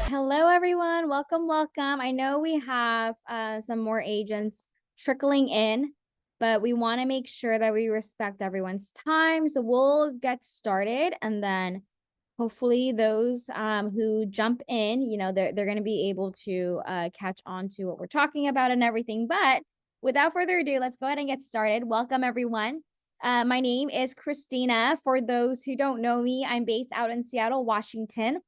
Hello, everyone. Welcome, welcome. I know we have some more agents trickling in, but we want to make sure that we respect everyone's time. So we'll get started, and then hopefully those who jump in, they're going to be able to catch on to what we're talking about and everything. But without further ado, let's go ahead and get started. Welcome, everyone. My name is Christina. For those who don't know me, I'm based out in Seattle, Washington.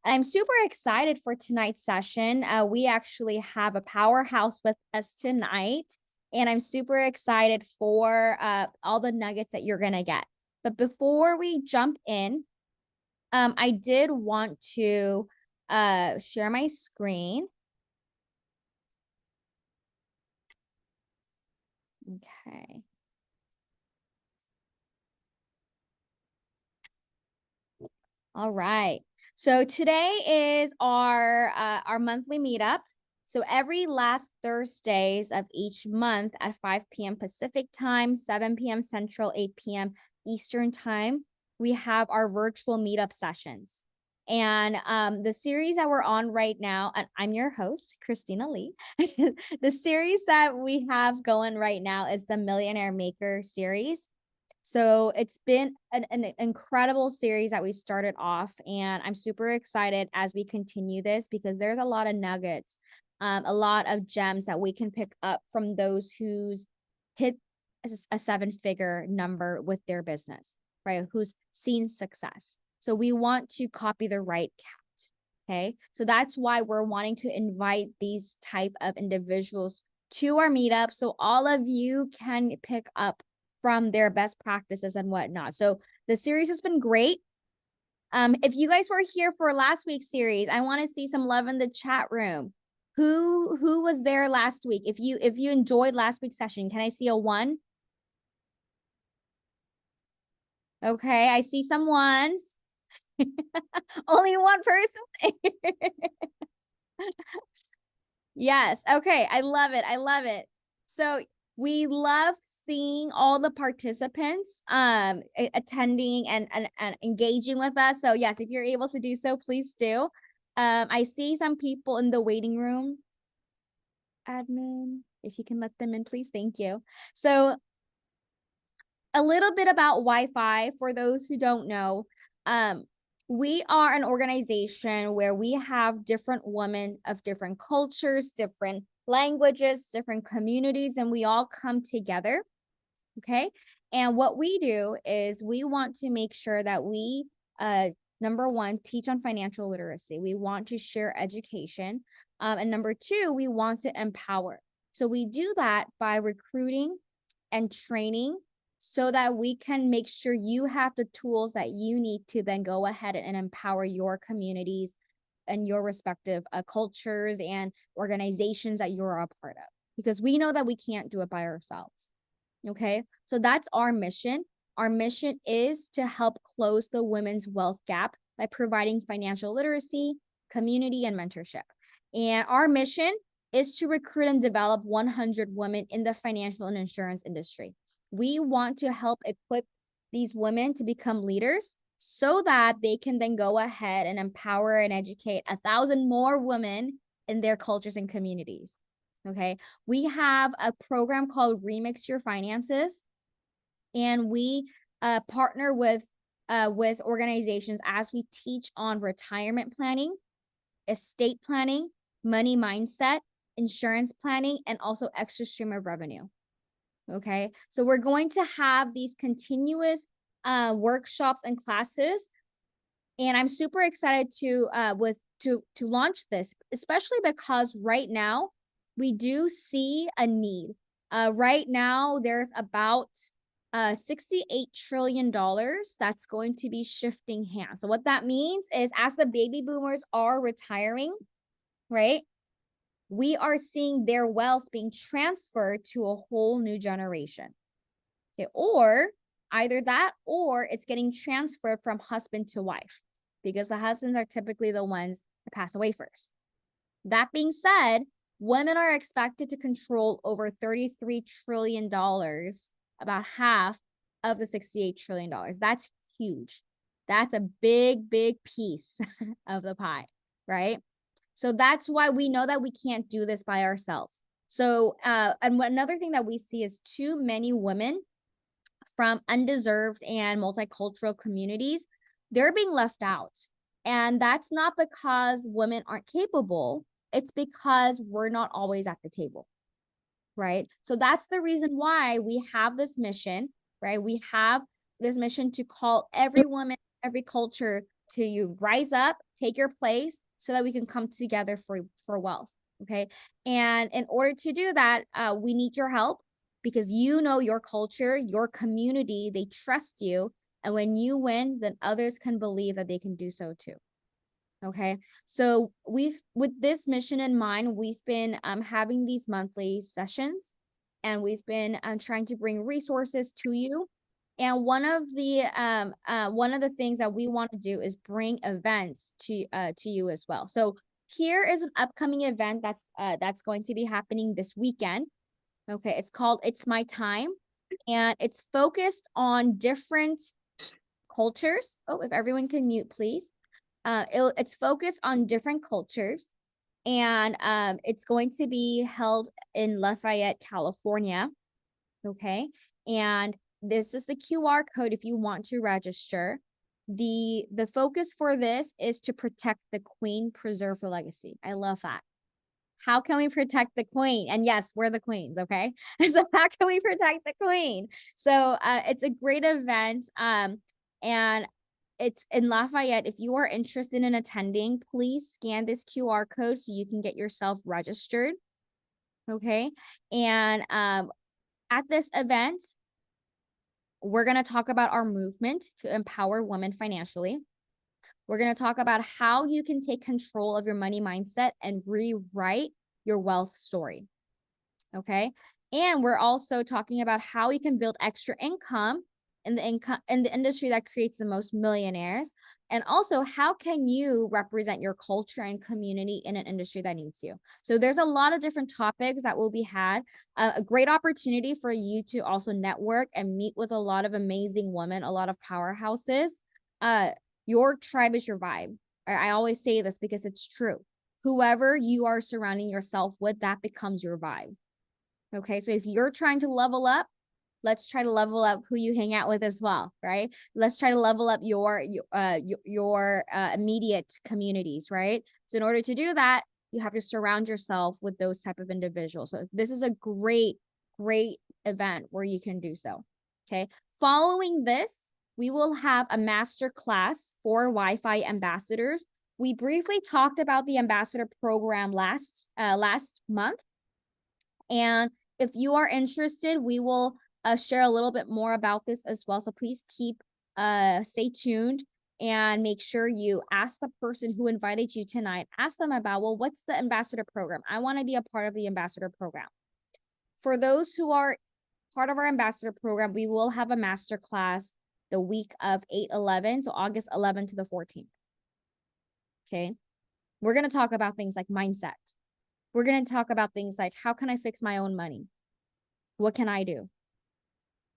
And I'm super excited for tonight's session. We actually have a powerhouse with us tonight, and I'm super excited for all the nuggets that you're going to get. But before we jump in, I did want to share my screen. Okay. All right. So today is our monthly meetup. So every last Thursdays of each month at 5 p.m. Pacific time, 7 p.m. Central, 8 p.m. Eastern time, we have our virtual meetup sessions. And the series that we're on right now, and I'm your host, Christina Lee. The series that we have going right now is the Millionaire Maker series. So it's been an incredible series that we started off, and I'm super excited as we continue this because there's a lot of nuggets, a lot of gems that we can pick up from those who's hit a seven-figure number with their business, right? Who's seen success. So we want to copy the right cat, okay? So that's why we're wanting to invite these type of individuals to our meetup so all of you can pick up from their best practices and whatnot. So the series has been great. If you guys were here for last week's series, I want to see some love in the chat room. Who was there last week? If you enjoyed last week's session, can I see a 1? Okay, I see some 1s. Only one person. Yes. Okay. I love it. I love it. So we love seeing all the participants attending and engaging with us. So yes, if you're able to do so, please do. I see some people in the waiting room. Admin, if you can let them in, please. Thank you. So a little bit about Wi-Fi for those who don't know. We are an organization where we have different women of different cultures, different languages, different communities, and we all come together. Okay. And what we do is we want to make sure that we, number one, teach on financial literacy. We want to share education. And number two, we want to empower. So we do that by recruiting and training so that we can make sure you have the tools that you need to then go ahead and empower your communities and your respective cultures and organizations that you're a part of. Because we know that we can't do it by ourselves. Okay, so that's our mission. Our mission is to help close the women's wealth gap by providing financial literacy, community, and mentorship. And our mission is to recruit and develop 100 women in the financial and insurance industry. We want to help equip these women to become leaders so that they can then go ahead and empower and educate 1,000 more women in their cultures and communities. Okay, we have a program called Remix Your Finances, and we partner with organizations as we teach on retirement planning, estate planning, money mindset, insurance planning, and also extra stream of revenue. Okay, so we're going to have these continuous workshops and classes, and I'm super excited to launch this, especially because right now we do see a need. Right now, there's about $68 trillion that's going to be shifting hands. So what that means is as the baby boomers are retiring, right, we are seeing their wealth being transferred to a whole new generation. Okay, or either that or it's getting transferred from husband to wife because the husbands are typically the ones that pass away first. That being said, women are expected to control over $33 trillion, about half of the $68 trillion. That's huge. That's a big, big piece of the pie, right? So that's why we know that we can't do this by ourselves. So, and another thing that we see is too many women from undeserved and multicultural communities, they're being left out. And that's not because women aren't capable, it's because we're not always at the table, right? So that's the reason why we have this mission, right? We have this mission to call every woman, every culture to you rise up, take your place so that we can come together for wealth, okay? And in order to do that, we need your help because you know your culture, your community, they trust you. And when you win, then others can believe that they can do so too. Okay, so with this mission in mind, we've been having these monthly sessions, and we've been trying to bring resources to you. And one of the things that we want to do is bring events to you as well. So here is an upcoming event that's going to be happening this weekend. Okay, it's called It's My Time, and it's focused on different cultures. Oh, if everyone can mute, please. It's focused on different cultures, and it's going to be held in Lafayette, California. Okay, and this is the QR code if you want to register. The focus for this is to protect the Queen, preserve the legacy. I love that. How can we protect the Queen? And yes, we're the queens, okay? So how can we protect the Queen? So it's a great event. And it's in Lafayette. If you are interested in attending, please scan this QR code so you can get yourself registered. Okay. And at this event, we're going to talk about our movement to empower women financially. We're going to talk about how you can take control of your money mindset and rewrite your wealth story. Okay. And we're also talking about how you can build extra income in the industry that creates the most millionaires. And also, how can you represent your culture and community in an industry that needs you? So there's a lot of different topics that will be had. A great opportunity for you to also network and meet with a lot of amazing women, a lot of powerhouses. Your tribe is your vibe. I always say this because it's true. Whoever you are surrounding yourself with, that becomes your vibe. Okay, so if you're trying to level up, let's try to level up who you hang out with as well, right? Let's try to level up your immediate communities, right? So in order to do that, you have to surround yourself with those type of individuals. So this is a great event where you can do so. Okay, following this, we will have a master class for Wi-Fi ambassadors. We briefly talked about the ambassador program last month, and if you are interested, we will share a little bit more about this as well. So please stay tuned and make sure you ask the person who invited you tonight, ask them about, well, what's the ambassador program? I want to be a part of the ambassador program. For those who are part of our ambassador program, we will have a master class the week of 8/11, so August 11 to the 14th. Okay. We're going to talk about things like mindset. We're going to talk about things like, how can I fix my own money? What can I do?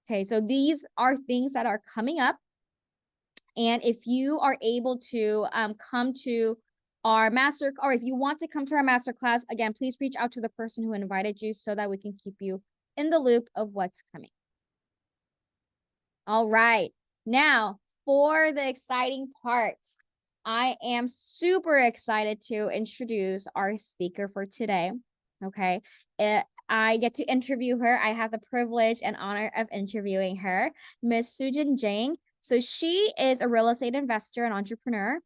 Okay, so these are things that are coming up. And if you are able to come to our master, or if you want to come to our master class, again, please reach out to the person who invited you so that we can keep you in the loop of what's coming. All right, now for the exciting part, I am super excited to introduce our speaker for today. Okay, I get to interview her. I have the privilege and honor of interviewing her, Miss Soojin Jang. So she is a real estate investor and entrepreneur.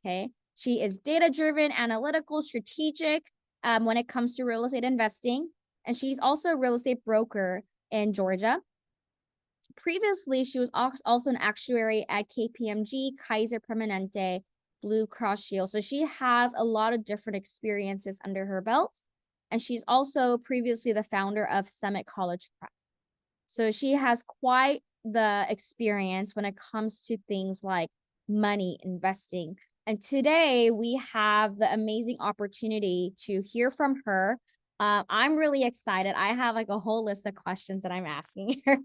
Okay, she is data-driven, analytical, strategic when it comes to real estate investing, and she's also a real estate broker in Georgia. Previously, she was also an actuary at KPMG, Kaiser Permanente, Blue Cross Shield. So she has a lot of different experiences under her belt. And she's also previously the founder of Summit College Prep. So she has quite the experience when it comes to things like money, investing. And today we have the amazing opportunity to hear from her. I'm really excited. I have like a whole list of questions that I'm asking her.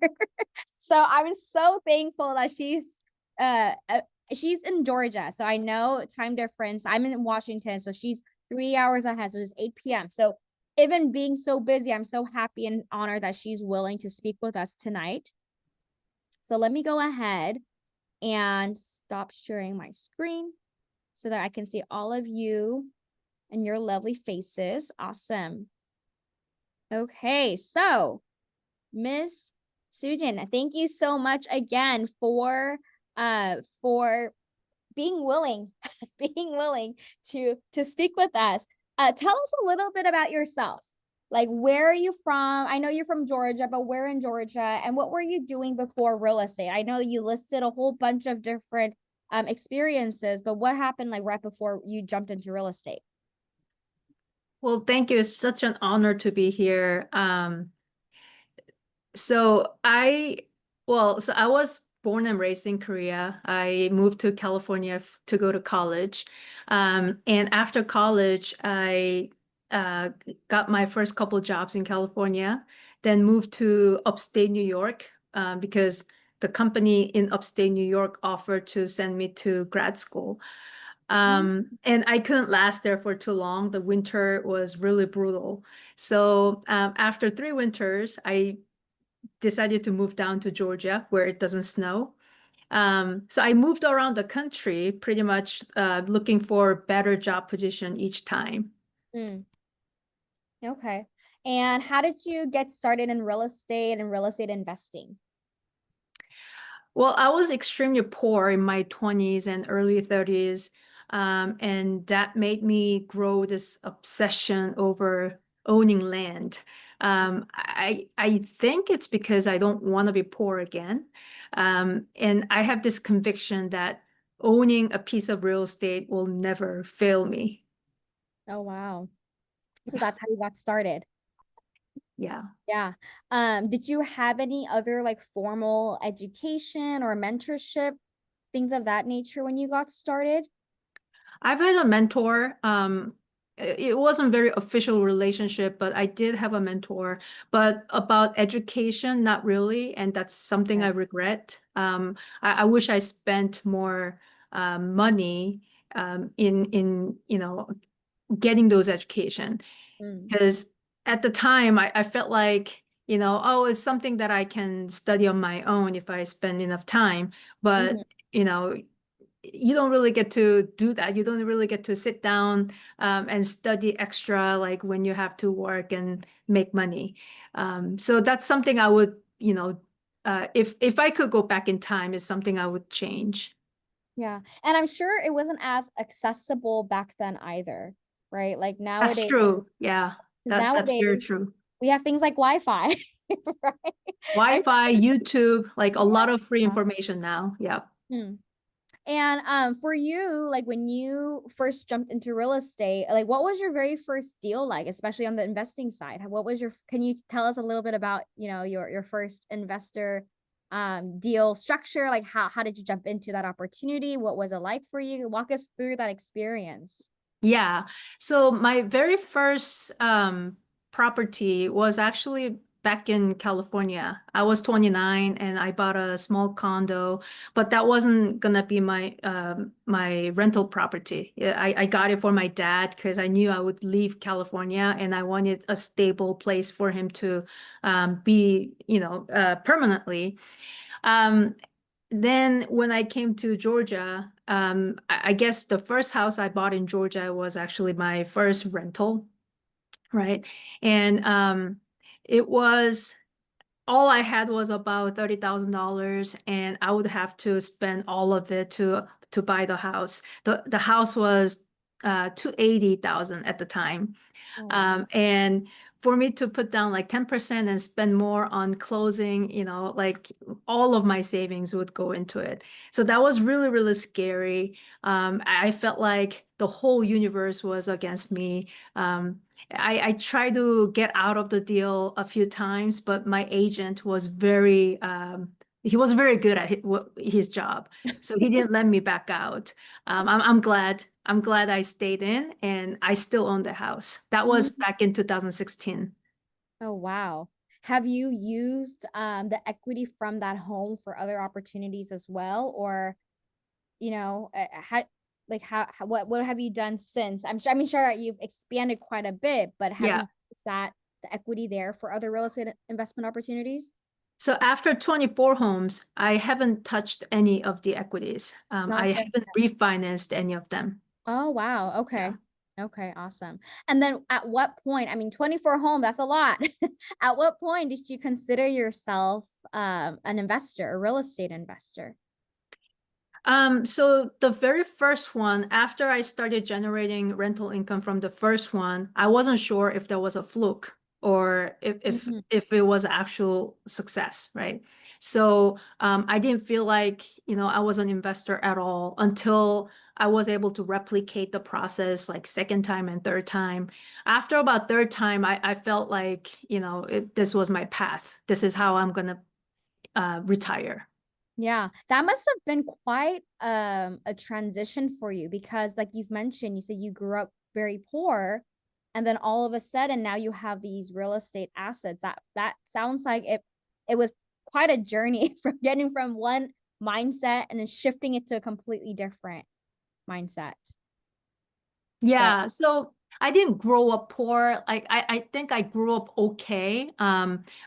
So I'm so thankful that she's in Georgia. So I know time difference. I'm in Washington. So she's 3 hours ahead. So it's 8 p.m. So even being so busy, I'm so happy and honored that she's willing to speak with us tonight. So let me go ahead and stop sharing my screen so that I can see all of you and your lovely faces. Awesome. Okay, so Miss Soojin, thank you so much again for being willing being willing to speak with us. Tell us a little bit about yourself. Like, where are you from? I know you're from Georgia, but where in Georgia? And what were you doing before real estate? I know you listed a whole bunch of different experiences, but what happened like right before you jumped into real estate? Well, thank you. It's such an honor to be here. So I, so I was born and raised in Korea. I moved to California to go to college. And after college, I uh, got my first couple jobs in California, then moved to upstate New York because the company in upstate New York offered to send me to grad school. And I couldn't last there for too long. The winter was really brutal. So after 3 winters, I decided to move down to Georgia where it doesn't snow. So I moved around the country pretty much looking for better job position each time. Mm, okay. And how did you get started in real estate and real estate investing? Well, I was extremely poor in my 20s and early 30s. And that made me grow this obsession over owning land. I think it's because I don't want to be poor again. And I have this conviction that owning a piece of real estate will never fail me. Oh, wow. So that's how you got started. Yeah. Yeah. Did you have any other like formal education or mentorship, things of that nature when you got started? I've had a mentor. It wasn't very official relationship, but I did have a mentor. But about education, not really, and that's something I Okay. regret. I wish I spent more money in getting those education Mm. because at the time I felt like oh, it's something that I can study on my own if I spend enough time. Mhm. But you know you don't really get to do that. You don't really get to sit down and study extra like when you have to work and make money. So that's something I would, if I could go back in time, is something I would change. Yeah. And I'm sure it wasn't as accessible back then either, right? Like That's nowadays, true. Yeah, because that's very nowadays true. we have things like Wi-Fi, right? I'm Wi-Fi, YouTube, like a lot of free yeah. information now. Yeah. Hmm. And for you, like when you first jumped into real estate, like what was your very first deal like, especially on the investing side? What was your, can you tell us a little bit about, your first investor deal structure? Like how did you jump into that opportunity? What was it like for you? Walk us through that experience. Yeah. So my very first property was actually back in California. I was 29 and I bought a small condo, but that wasn't gonna be my rental property. Yeah, I got it for my dad because I knew I would leave California and I wanted a stable place for him to be, permanently. Um, then when I came to Georgia, I guess the first house I bought in Georgia was actually my first rental, right? And it was all I had was about $30,000, and I would have to spend all of it to buy the house. The house was 280,000 at the time. Oh, wow. And for me to put down like 10% and spend more on closing, like all of my savings would go into it. So that was really, really scary. I felt like the whole universe was against me. I tried to get out of the deal a few times, but my agent was he was very good at his job. So he didn't let me back out. I'm glad. I'm glad I stayed in and I still own the house. That was Mhm. back in 2016. Oh, wow. Have you used the equity from that home for other opportunities as well? Or, how? like what have you done since? I'm sure you've expanded quite a bit, but have Yeah. you is that the equity there for other real estate investment opportunities? So after 24 homes, I haven't touched any of the equities. I Not just haven't refinanced any of them. Oh, wow. Yeah. Okay. Okay, awesome. And then at what point, I mean, 24 home, that's a lot. At what point did you consider yourself an investor, a real estate investor? So the very first one, after I started generating rental income from the first one, I wasn't sure if there was a fluke or Mhm. if it was actual success, right? So I didn't feel like, I was an investor at all until I was able to replicate the process like second time and third time. After about third time, I felt like, this was my path. This is how I'm gonna retire. Yeah, that must have been quite a transition for you because like you've mentioned, you said you grew up very poor and then all of a sudden now you have these real estate assets. That sounds like it was quite a journey from getting from one mindset and then shifting it to a completely different mindset. So, Yeah, so I didn't grow up poor. Like I think I grew up okay.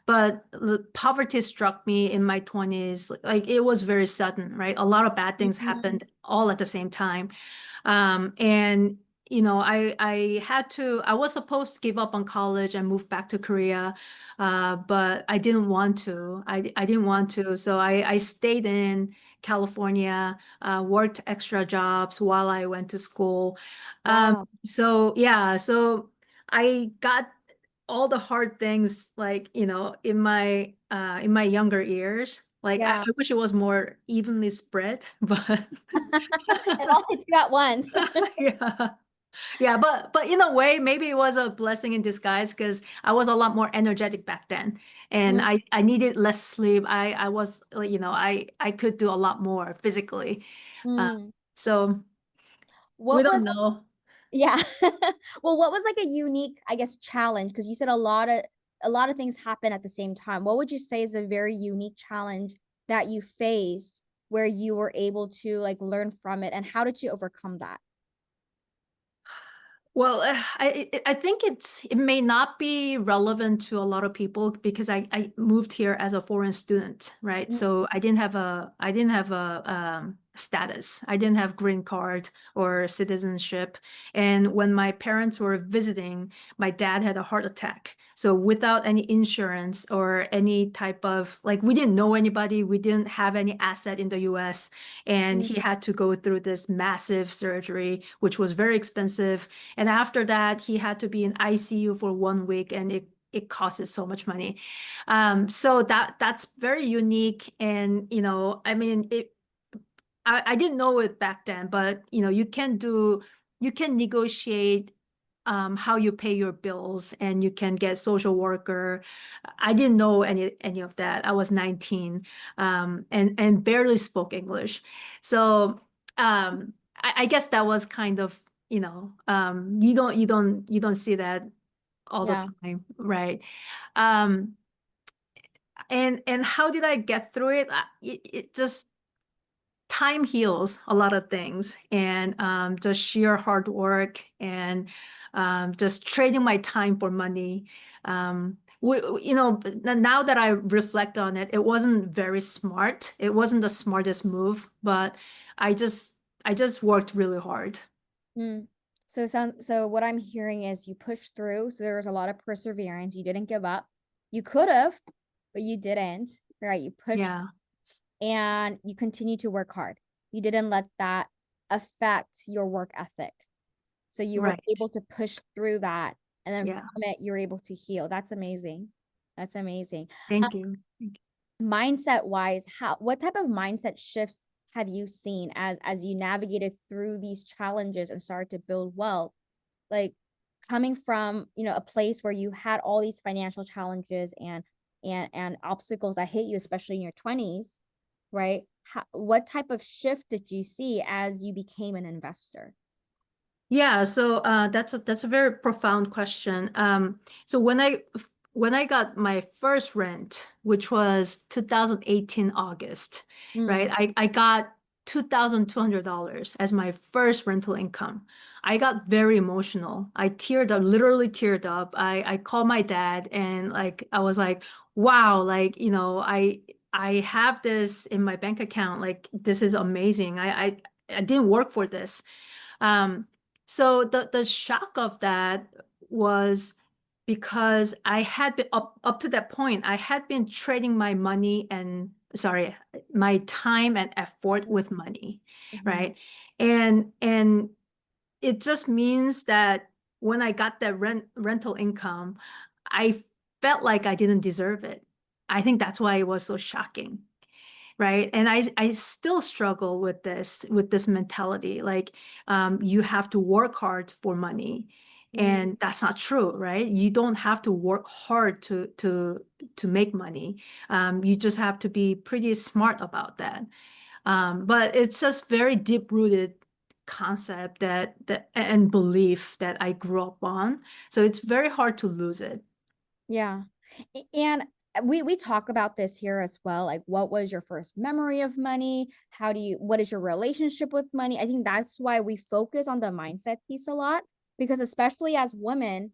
But the poverty struck me in my 20s. Like it was very sudden, right? A lot of bad things mhm, happened all at the same time. And I was supposed to give up on college and move back to Korea, but I didn't want to. I didn't want to. So I stayed in California, worked extra jobs while I went to school. wow. So yeah, so I got all the hard things like, in my younger years. Like I Yeah. wish it was more evenly spread, but And all hit you at once. yeah. Yeah, but in a way, maybe it was a blessing in disguise because I was a lot more energetic back then, and Mm, I needed less sleep. I was like, I could do a lot more physically. Uh, mm. so we What don't was know. Yeah. Well, what was like a unique, I guess, challenge? Because you said a lot of things happen at the same time. What would you say is a very unique challenge that you faced where you were able to like learn from it, and how did you overcome that? Well, I think it may not be relevant to a lot of people because I moved here as a foreign student, right? Mm, So I didn't have a status. I didn't have green card or citizenship. And when my parents were visiting, my dad had a heart attack. So without any insurance or any type of like we didn't know anybody, we didn't have any asset in the US, and mm, he had to go through this massive surgery, which was very expensive, and after that, he had to be in ICU for 1 week, and it costs so much money. So that's very unique, and I mean, I didn't know it back then, but you can negotiate how you pay your bills, and you can get social worker. I didn't know any of that. I was 19, and barely spoke English. So I guess that was kind of, you don't see that all the yeah. time, right? Um, and how did I get through it? It just time heals a lot of things, and just sheer hard work, and just trading my time for money. Now that I reflect on it, it wasn't very smart. It wasn't the smartest move, but I just worked really hard. Mm. So what I'm hearing is you pushed through. So there was a lot of perseverance. You didn't give up. You could have, but you didn't. Right? You pushed Yeah, and you continue to work hard. You didn't let that affect your work ethic. So you were right. able to push through that. And then Yeah, from it, you're able to heal. That's amazing. That's amazing. thank you. Mindset wise, what type of mindset shifts have you seen as you navigated through these challenges and started to build wealth? Like coming from, a place where you had all these financial challenges and obstacles that hit you, especially in your 20s, right? What type of shift did you see as you became an investor? Yeah, so that's a very profound question. So when I got my first rent, which was 2018 August, right? Mm, I got $2,200 as my first rental income. I got very emotional. I teared up, literally teared up. I called my dad and like I was like, wow, like, I have this in my bank account. Like this is amazing. I didn't work for this. Um, so the shock of that was because I had been up to that point, I had been trading my money and sorry, my time and effort with money, Mhm. right? And it just means that when I got that rental income, I felt like I didn't deserve it. I think that's why it was so shocking, right? And I still struggle with this mentality, like you have to work hard for money, Mm. and that's not true, right? You don't have to work hard to make money. You just have to be pretty smart about that. But it's just very deep-rooted concept that and belief that I grew up on. So it's very hard to lose it. Yeah. And we talk about this here as well. Like, what was your first memory of money? What is your relationship with money? I think that's why we focus on the mindset piece a lot, because especially as women,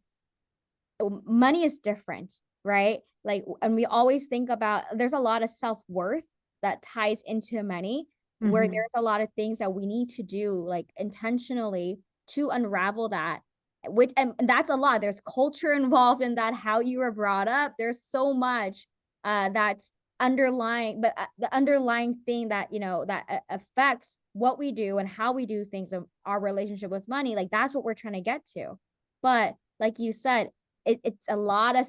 money is different, right? Like, and we always think about there's a lot of self-worth that ties into money, where Hmm. there's a lot of things that we need to do like intentionally to unravel that, which and that's a lot. There's culture involved in that, how you were brought up. There's so much that's underlying, but the underlying thing that that affects what we do and how we do things of our relationship with money. Like that's what we're trying to get to. But like you said, it's a lot of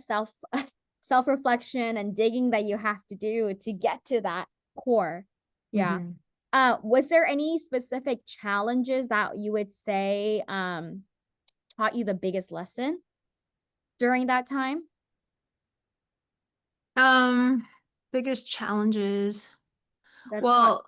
self-reflection and digging that you have to do to get to that core. Yeah. Hmm. Was there any specific challenges that you would say taught you the biggest lesson during that time? Um, Biggest challenges. That taught Well,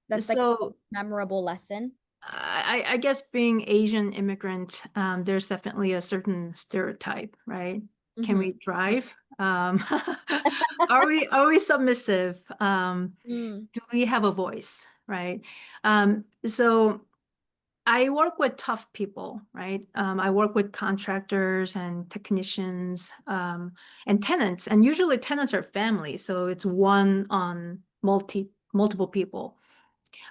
that's like a so memorable lesson? I guess being Asian immigrant, there's definitely a certain stereotype, right? Can Mhm. we drive? Are we submissive? Mm, Do we have a voice, right? So I work with tough people, right? I work with contractors and technicians, and tenants, and usually tenants are family, so it's one on multiple people.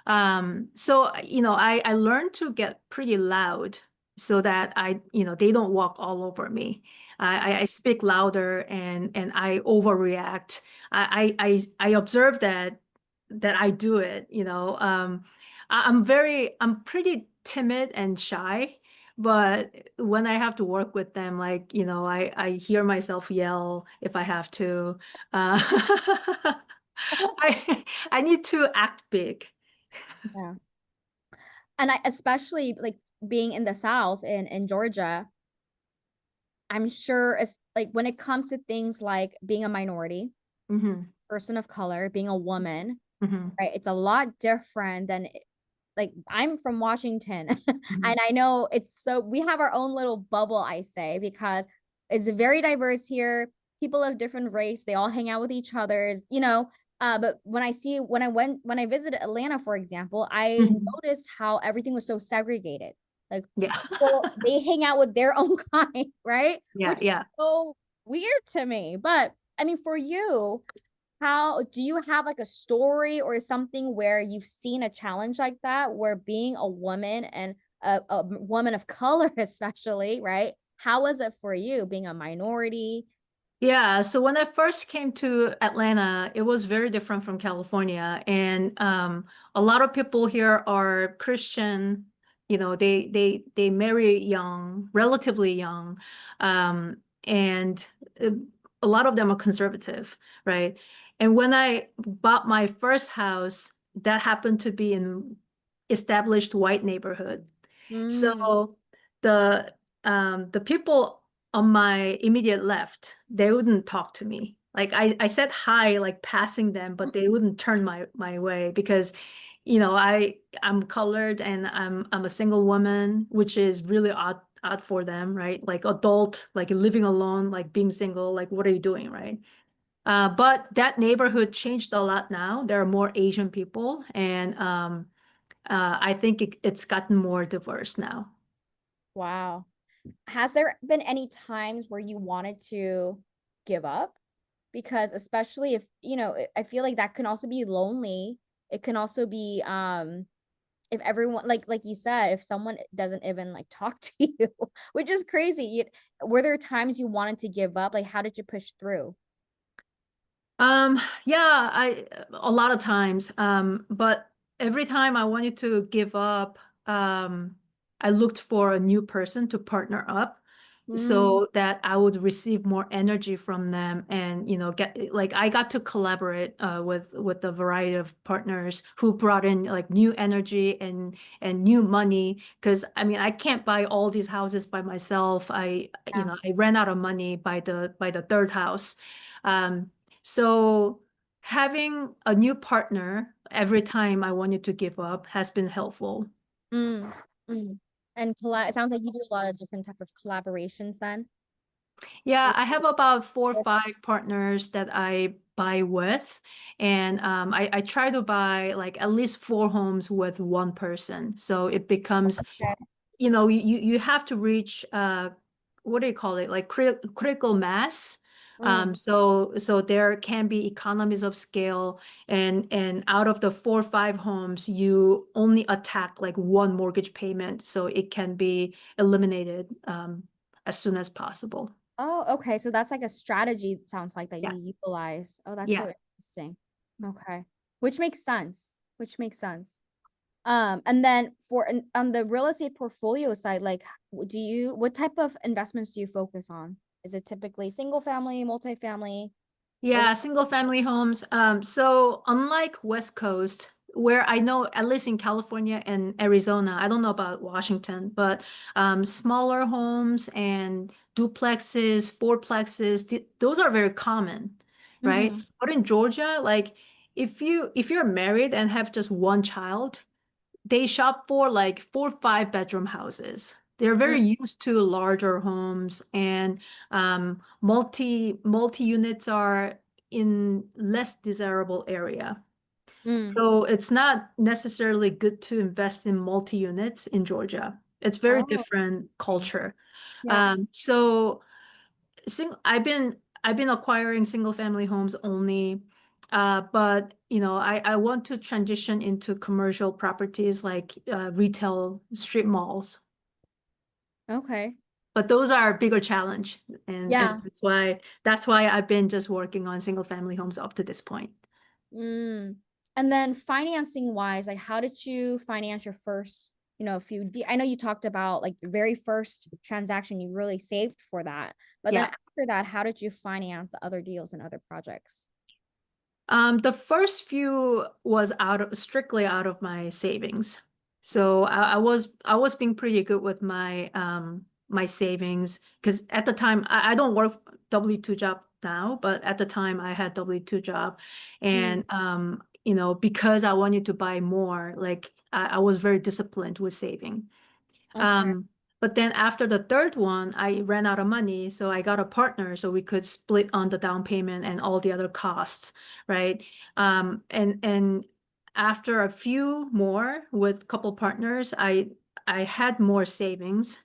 So I learned to get pretty loud so that they don't walk all over me. I speak louder and I overreact. I observe that I do it. I'm pretty timid and shy, but when I have to work with them, like I hear myself yell if I have to. Uh, I need to act big. yeah. And I especially like being in the South in Georgia, I'm sure it's like when it comes to things like being a minority, Hmm. person of color, being a woman, Hmm. right? It's a lot different than like I'm from Washington Hmm. and I know we have our own little bubble, I say, because it's very diverse here. People of different race, they all hang out with each other's. But when I visited Atlanta, for example, I Hmm. noticed how everything was so segregated. Like Yeah. people, they hang out with their own kind, right? Yeah, Which is yeah. so weird to me. But I mean, for you, how do you have like a story or something where you've seen a challenge like that, where being a woman and a woman of color, especially, right? How was it for you being a minority? Yeah, so when I first came to Atlanta, it was very different from California. And a lot of people here are Christian, they marry young, relatively young. And uh, a lot of them are conservative, right? And when I bought my first house, that happened to be in established white neighborhood. Mm, So the people on my immediate left, they wouldn't talk to me. Like I said hi, like passing them, but they wouldn't turn my way because, I'm colored and I'm a single woman, which is really odd for them, right? Like adult, like living alone, like being single, like what are you doing, right? But that neighborhood changed a lot now. There are more Asian people, and I think it's gotten more diverse now. Wow. Has there been any times where you wanted to give up? Because especially if, I feel like that can also be lonely. It can also be if everyone like you said, if someone doesn't even like talk to you, which is crazy. Were there times you wanted to give up? Like how did you push through? Yeah, a lot of times. But every time I wanted to give up, I looked for a new person to partner up Mm, so that I would receive more energy from them and, get like I got to collaborate with a variety of partners who brought in like new energy and new money. Because I mean, I can't buy all these houses by myself. yeah. I ran out of money by the third house. Um, so having a new partner every time I wanted to give up has been helpful. Mm, mm. And it sounds like you do a lot of different type of collaborations then. Yeah, I have about 4 or 5 partners that I buy with, and I try to buy like at least 4 homes with one person. So it becomes, Okay. you have to reach what do you call it? Like critical mass. Mm, So there can be economies of scale, and out of the 4 or 5 homes, you only attack like one mortgage payment, so it can be eliminated as soon as possible. oh, okay. So that's like a strategy, it sounds like that Yeah. you utilize. Oh, that's so Yeah. interesting. Okay. Which makes sense. Which makes sense. And then on the real estate portfolio side, like what type of investments do you focus on? Is it typically single family, multifamily, or Yeah, single family homes. So unlike West Coast, where I know, at least in California and Arizona, I don't know about Washington, but smaller homes and duplexes, fourplexes, th those are very common, right? Mhm. But in Georgia, like if you're married and have just one child, they shop for like 4 or 5 bedroom houses. They're Mm, very used to larger homes, and multi units are in less desirable area. mm. So it's not necessarily good to invest in multi units in Georgia. It's very Oh, different okay. culture. Yeah. So I've been acquiring single family homes only, but I want to transition into commercial properties like retail strip malls. Okay. But those are a bigger challenge, and Yeah. that's why I've been just working on single family homes up to this point. Mm. And then financing wise, like how did you finance your first, I know you talked about like the very first transaction you really saved for that. But then Yeah. after that, how did you finance other deals and other projects? The first few was strictly out of my savings. So I was being pretty good with my savings because at the time I don't work W-2 job now, but at the time I had W-2 job, Mm, and because I wanted to buy more, like I was very disciplined with saving. okay. Um, but then after the third one, I ran out of money, so I got a partner so we could split on the down payment and all the other costs, right? And after a few more with couple partners, I had more savings,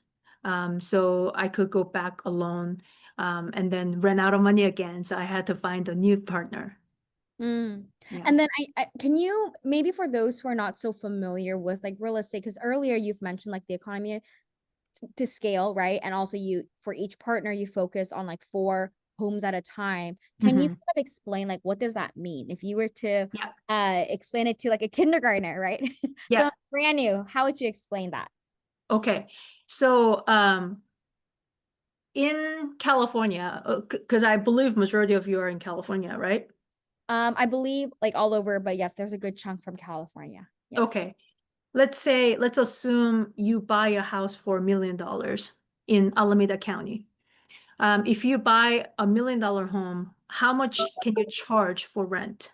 so I could go back alone, and then ran out of money again, so I had to find a new partner. Mm. Yeah. And then can you maybe for those who are not so familiar with like real estate, because earlier you've mentioned like the economy to scale, right? And also you for each partner you focus on like four homes at a time. Can you Hmm. kind of explain like what does that mean? If you were to Yeah. explain it to like a kindergartner, right? So Yeah. brand new, how would you explain that? Okay. So, in California, because I believe majority of you are in California, right? I believe like all over, but yes, there's a good chunk from California. Yes. Okay. Let's assume you buy a house for $1 million in Alameda County. If you buy $1 million home, how much can you charge for rent?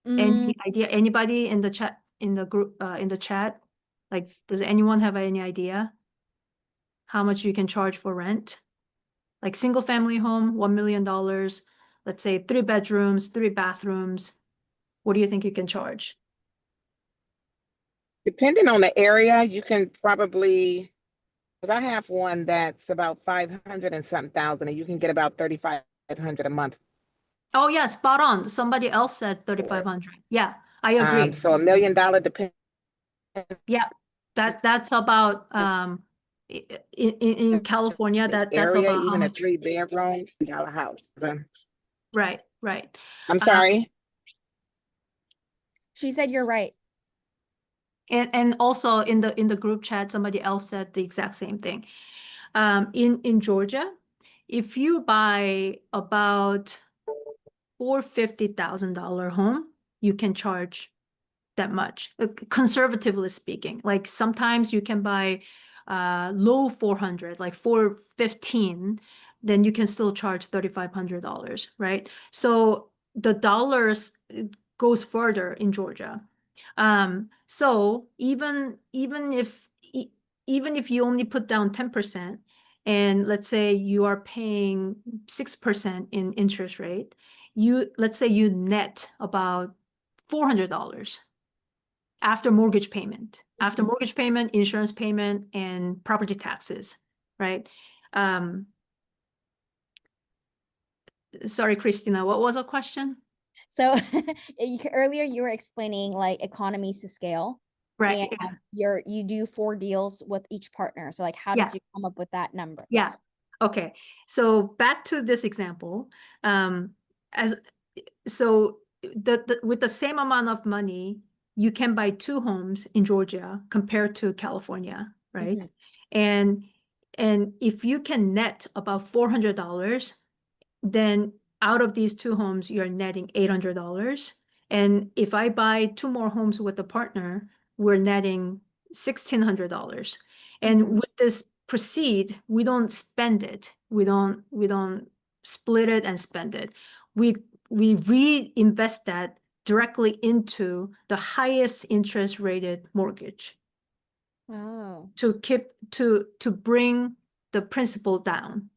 Mm, Any idea? Anybody in the chat, in the group, in the chat? Like, does anyone have any idea how much you can charge for rent? Like single family home, $1 million, let's say 3 bedrooms, 3 bathrooms. What do you think you can charge? Depending on the area, you can probably, because I have one that's about 500 and something thousand, and you can get about 3,500 a month Oh yeah, spot on. Somebody else said for it. 3,500. Yeah, I agree. So $1 million depends Yeah, that's about in California, the that's area, about how even a much. 3 bedroom dollar house. So, Right, right. I'm Um, sorry. She said you're right. and also in the group chat, somebody else said the exact same thing. In Georgia, if you buy about $450,000 home, you can charge that much, conservatively speaking. Like sometimes you can buy low 400, like 415, then you can still charge $3,500, right? So the dollars goes further in Georgia. So even if you only put down 10%, and let's say you are paying 6% in interest rate, let's say you net about $400 after mortgage payment, insurance payment, and property taxes, right? Um, Sorry, Christina, what was the question? So earlier you were explaining like economies to scale, Right, and yeah, you do 4 deals with each partner. So like, how yeah, did you come up with that number? yeah. Yes. Okay, so back to this example, as so with the same amount of money, you can buy 2 homes in Georgia compared to California, right? Mhm. And and if you can net about $400, then out of these 2 homes, you're netting $800. And if I buy 2 more homes with a partner, we're netting $1,600. And Mhm. with this proceed, we don't spend it. We don't split it and spend it. We we reinvest that directly into the highest interest rated mortgage Oh. to bring the principal down,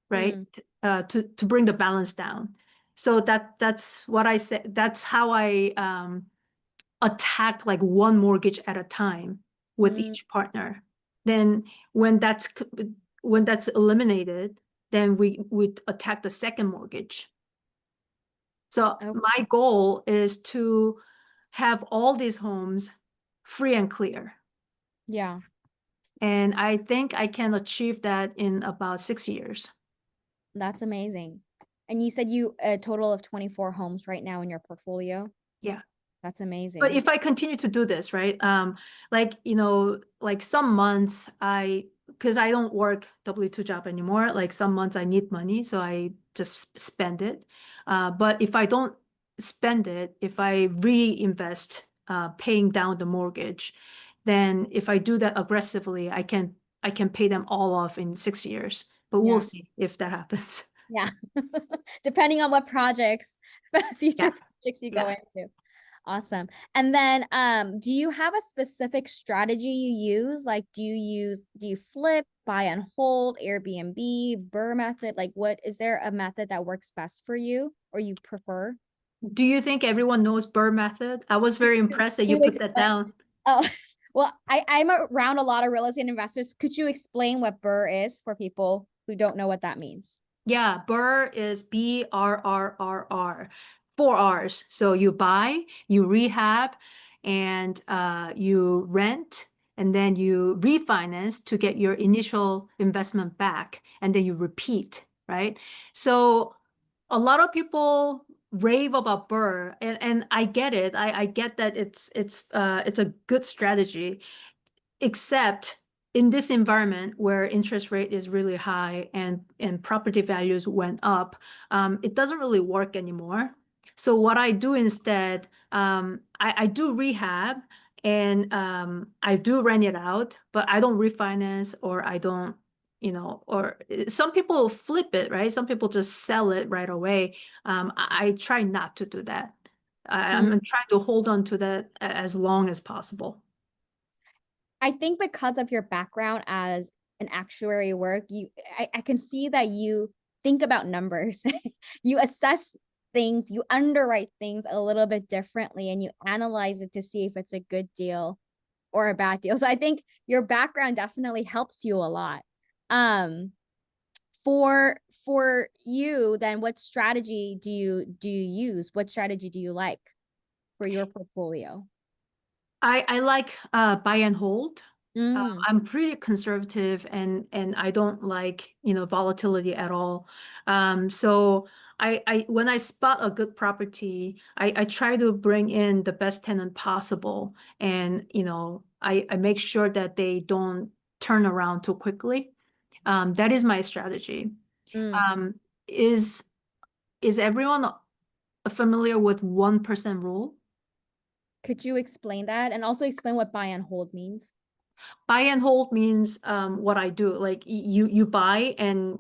right? Mm. To bring the balance down. So that's what I said. That's how I attack like one mortgage at a time with Mm. each partner. Then when that's when that's eliminated, then we would attack the second mortgage. So Oh, my goal is to have all these homes free and clear. yeah. And I think I can achieve that in about 6 years. That's amazing. And you said you a total of 24 homes right now in your portfolio. Yeah. That's But amazing. if I continue to do this, right? Like, like some months because I don't work W-2 job anymore, like some months I need money, so I just spend it. But if I don't spend it, if I reinvest, paying down the mortgage, then if I do that aggressively, I can pay them all off in 6 years. But we'll Yeah. see if that happens. Yeah. Depending on what projects, future Yeah, projects you go yeah. into. Awesome. And then do you have a specific strategy you use? Like do you flip, buy and hold, Airbnb, Burr method? Like what is there a method that works best for you or you prefer? Do you think everyone knows Burr method? I was very impressed that you You put that explain. down. Oh, well, I'm around a lot of real estate investors. Could you explain what Burr is for people who don't know what that means? Yeah, Burr is BRRRR, 4 R's. So you buy, you rehab, and you rent, and then you refinance to get your initial investment back, and then you repeat, right? So a lot of people rave about Burr, and I get it. I get that it's a good strategy, except in this environment where interest rate is really high and property values went up, it doesn't really work anymore. So what I do instead, I do rehab and I do rent it out, but I don't refinance or I don't, or some people flip it, right? Some people just sell it right away. I try not to do that. I'm trying to hold on to that as long as possible. I think because of your background as an actuary work, I can see that you think about numbers. You assess things, you underwrite things a little bit differently, and you analyze it to see if it's a good deal or a bad deal. So I think your background definitely helps you a lot. Um, for you, then what strategy do you use? What strategy do you like for your portfolio? I like buy and hold. Mm, I'm pretty conservative and I don't like, volatility at all. So I when I spot a good property, I try to bring in the best tenant possible, and I make sure that they don't turn around too quickly. That is my strategy. mm. Um, is everyone familiar with 1% rule? Could you explain that and also explain what buy and hold means? Buy and hold means what I do. Like you buy and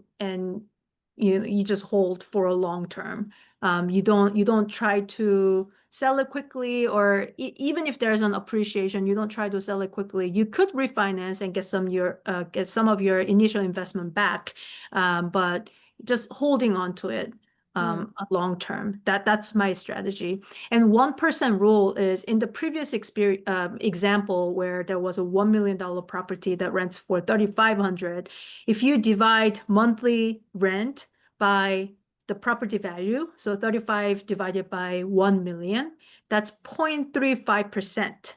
you just hold for a long term. You don't try to sell it quickly, or even if there's an appreciation, you don't try to sell it quickly. You could refinance and get some of your initial investment back, but just holding on to it a long term. That's my strategy. And 1% rule is in the previous example where there was a $1 million property that rents for 3,500. If you divide monthly rent by the property value, so 35 divided by 1 million, that's 0.35%.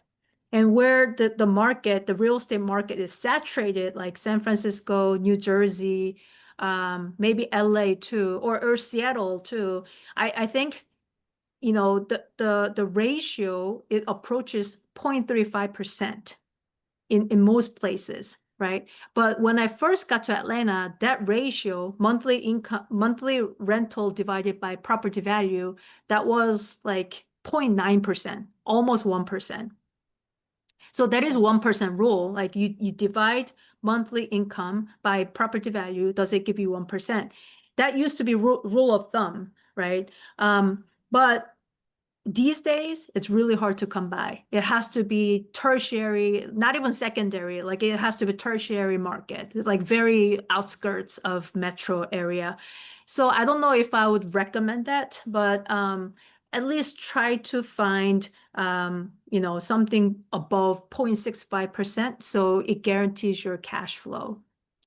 And where the real estate market is saturated, like San Francisco, New Jersey, maybe LA too, or Seattle too, I think the ratio, it approaches 0.35% in most places, right? But when I first got to Atlanta, that ratio, monthly rental divided by property value, that was like 0.9%, almost 1%. So that is 1% rule. Like you divide monthly income by property value, does it give you 1%? That used to be rule of thumb, right? But these days, it's really hard to come by. It has to be tertiary, not even secondary. Like it has to be tertiary market. It's like very outskirts of metro area. So I don't know if I would recommend that, but at least try to find something above 0.65%, so it guarantees your cash flow.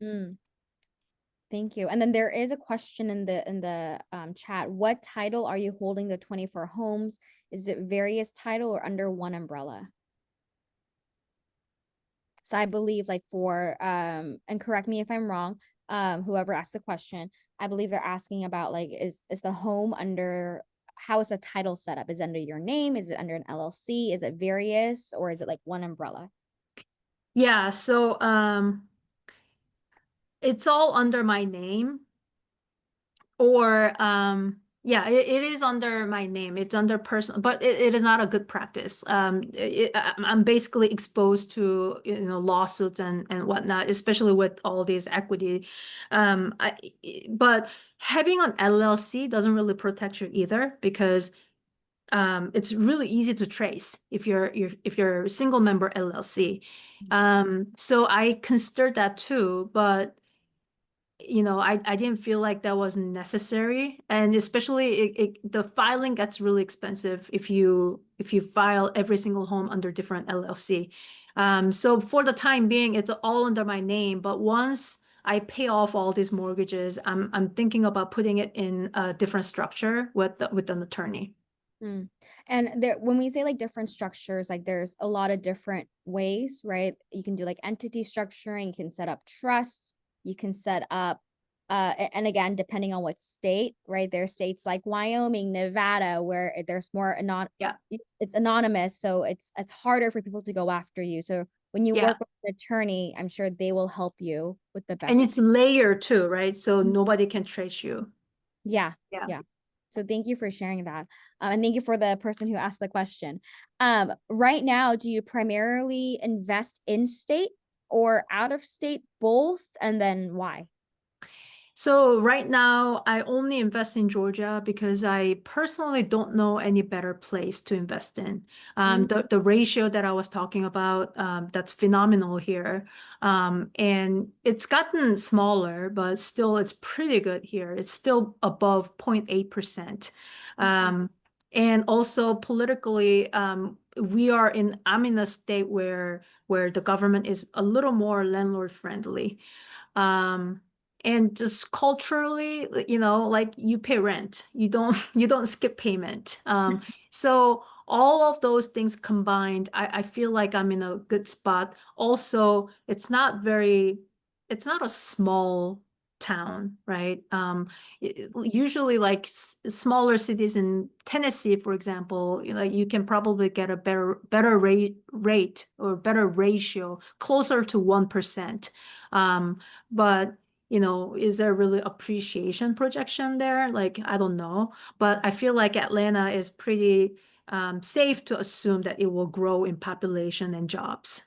Mm. Thank you. And then there is a question in the chat. What title are you holding the 24 homes? Is it various title or under one umbrella? So I believe like for and correct me if I'm wrong, whoever asked the question, I believe they're asking about like is the home under, how is the title set up? Is it under your name? Is it under an LLC? Is it various, or is it like one umbrella? Yeah, so it's all under my name. Or yeah, it is under my name. It's under personal, but it is not a good practice. I'm basically exposed to lawsuits and whatnot, especially with all these equity. But having an LLC doesn't really protect you either, because it's really easy to trace if you're a single member LLC. So I considered that too, but I didn't feel like that was necessary. And especially the filing gets really expensive if you file every single home under different LLC. So for the time being, it's all under my name. But once I pay off all these mortgages, I'm thinking about putting it in a different structure with an attorney. Mm. And there, when we say like different structures, like there's a lot of different ways, right? You can do like entity structuring, you can set up trusts, you can set up, and again, depending on what state, right? There are states like Wyoming, Nevada, where there's more Yeah. it's anonymous, so it's harder for people to go after you. So when you Yeah. work with an attorney, I'm sure they will help you with the And best. it's layered too, right? So nobody can trace you. Yeah. Yeah. Yeah. So thank you for sharing that. And thank you for the person who asked the question. Right now, do you primarily invest in state or out of state, both? And then why? So right now, I only invest in Georgia because I personally don't know any better place to invest in. Mm, The ratio that I was talking about, that's phenomenal here. And it's gotten smaller, but still it's pretty good here. It's still above 0.8%. And also politically, I'm in a state where the government is a little more landlord friendly. And just culturally, like you pay rent, you don't you don't skip payment. So all of those things combined, I feel like I'm in a good spot. Also, it's not a small town, right? Usually like smaller cities in Tennessee, for example, you can probably get a better rate or better ratio closer to 1%. But is there really appreciation projection there? Like, I don't know. But I feel like Atlanta is pretty safe to assume that it will grow in population and jobs.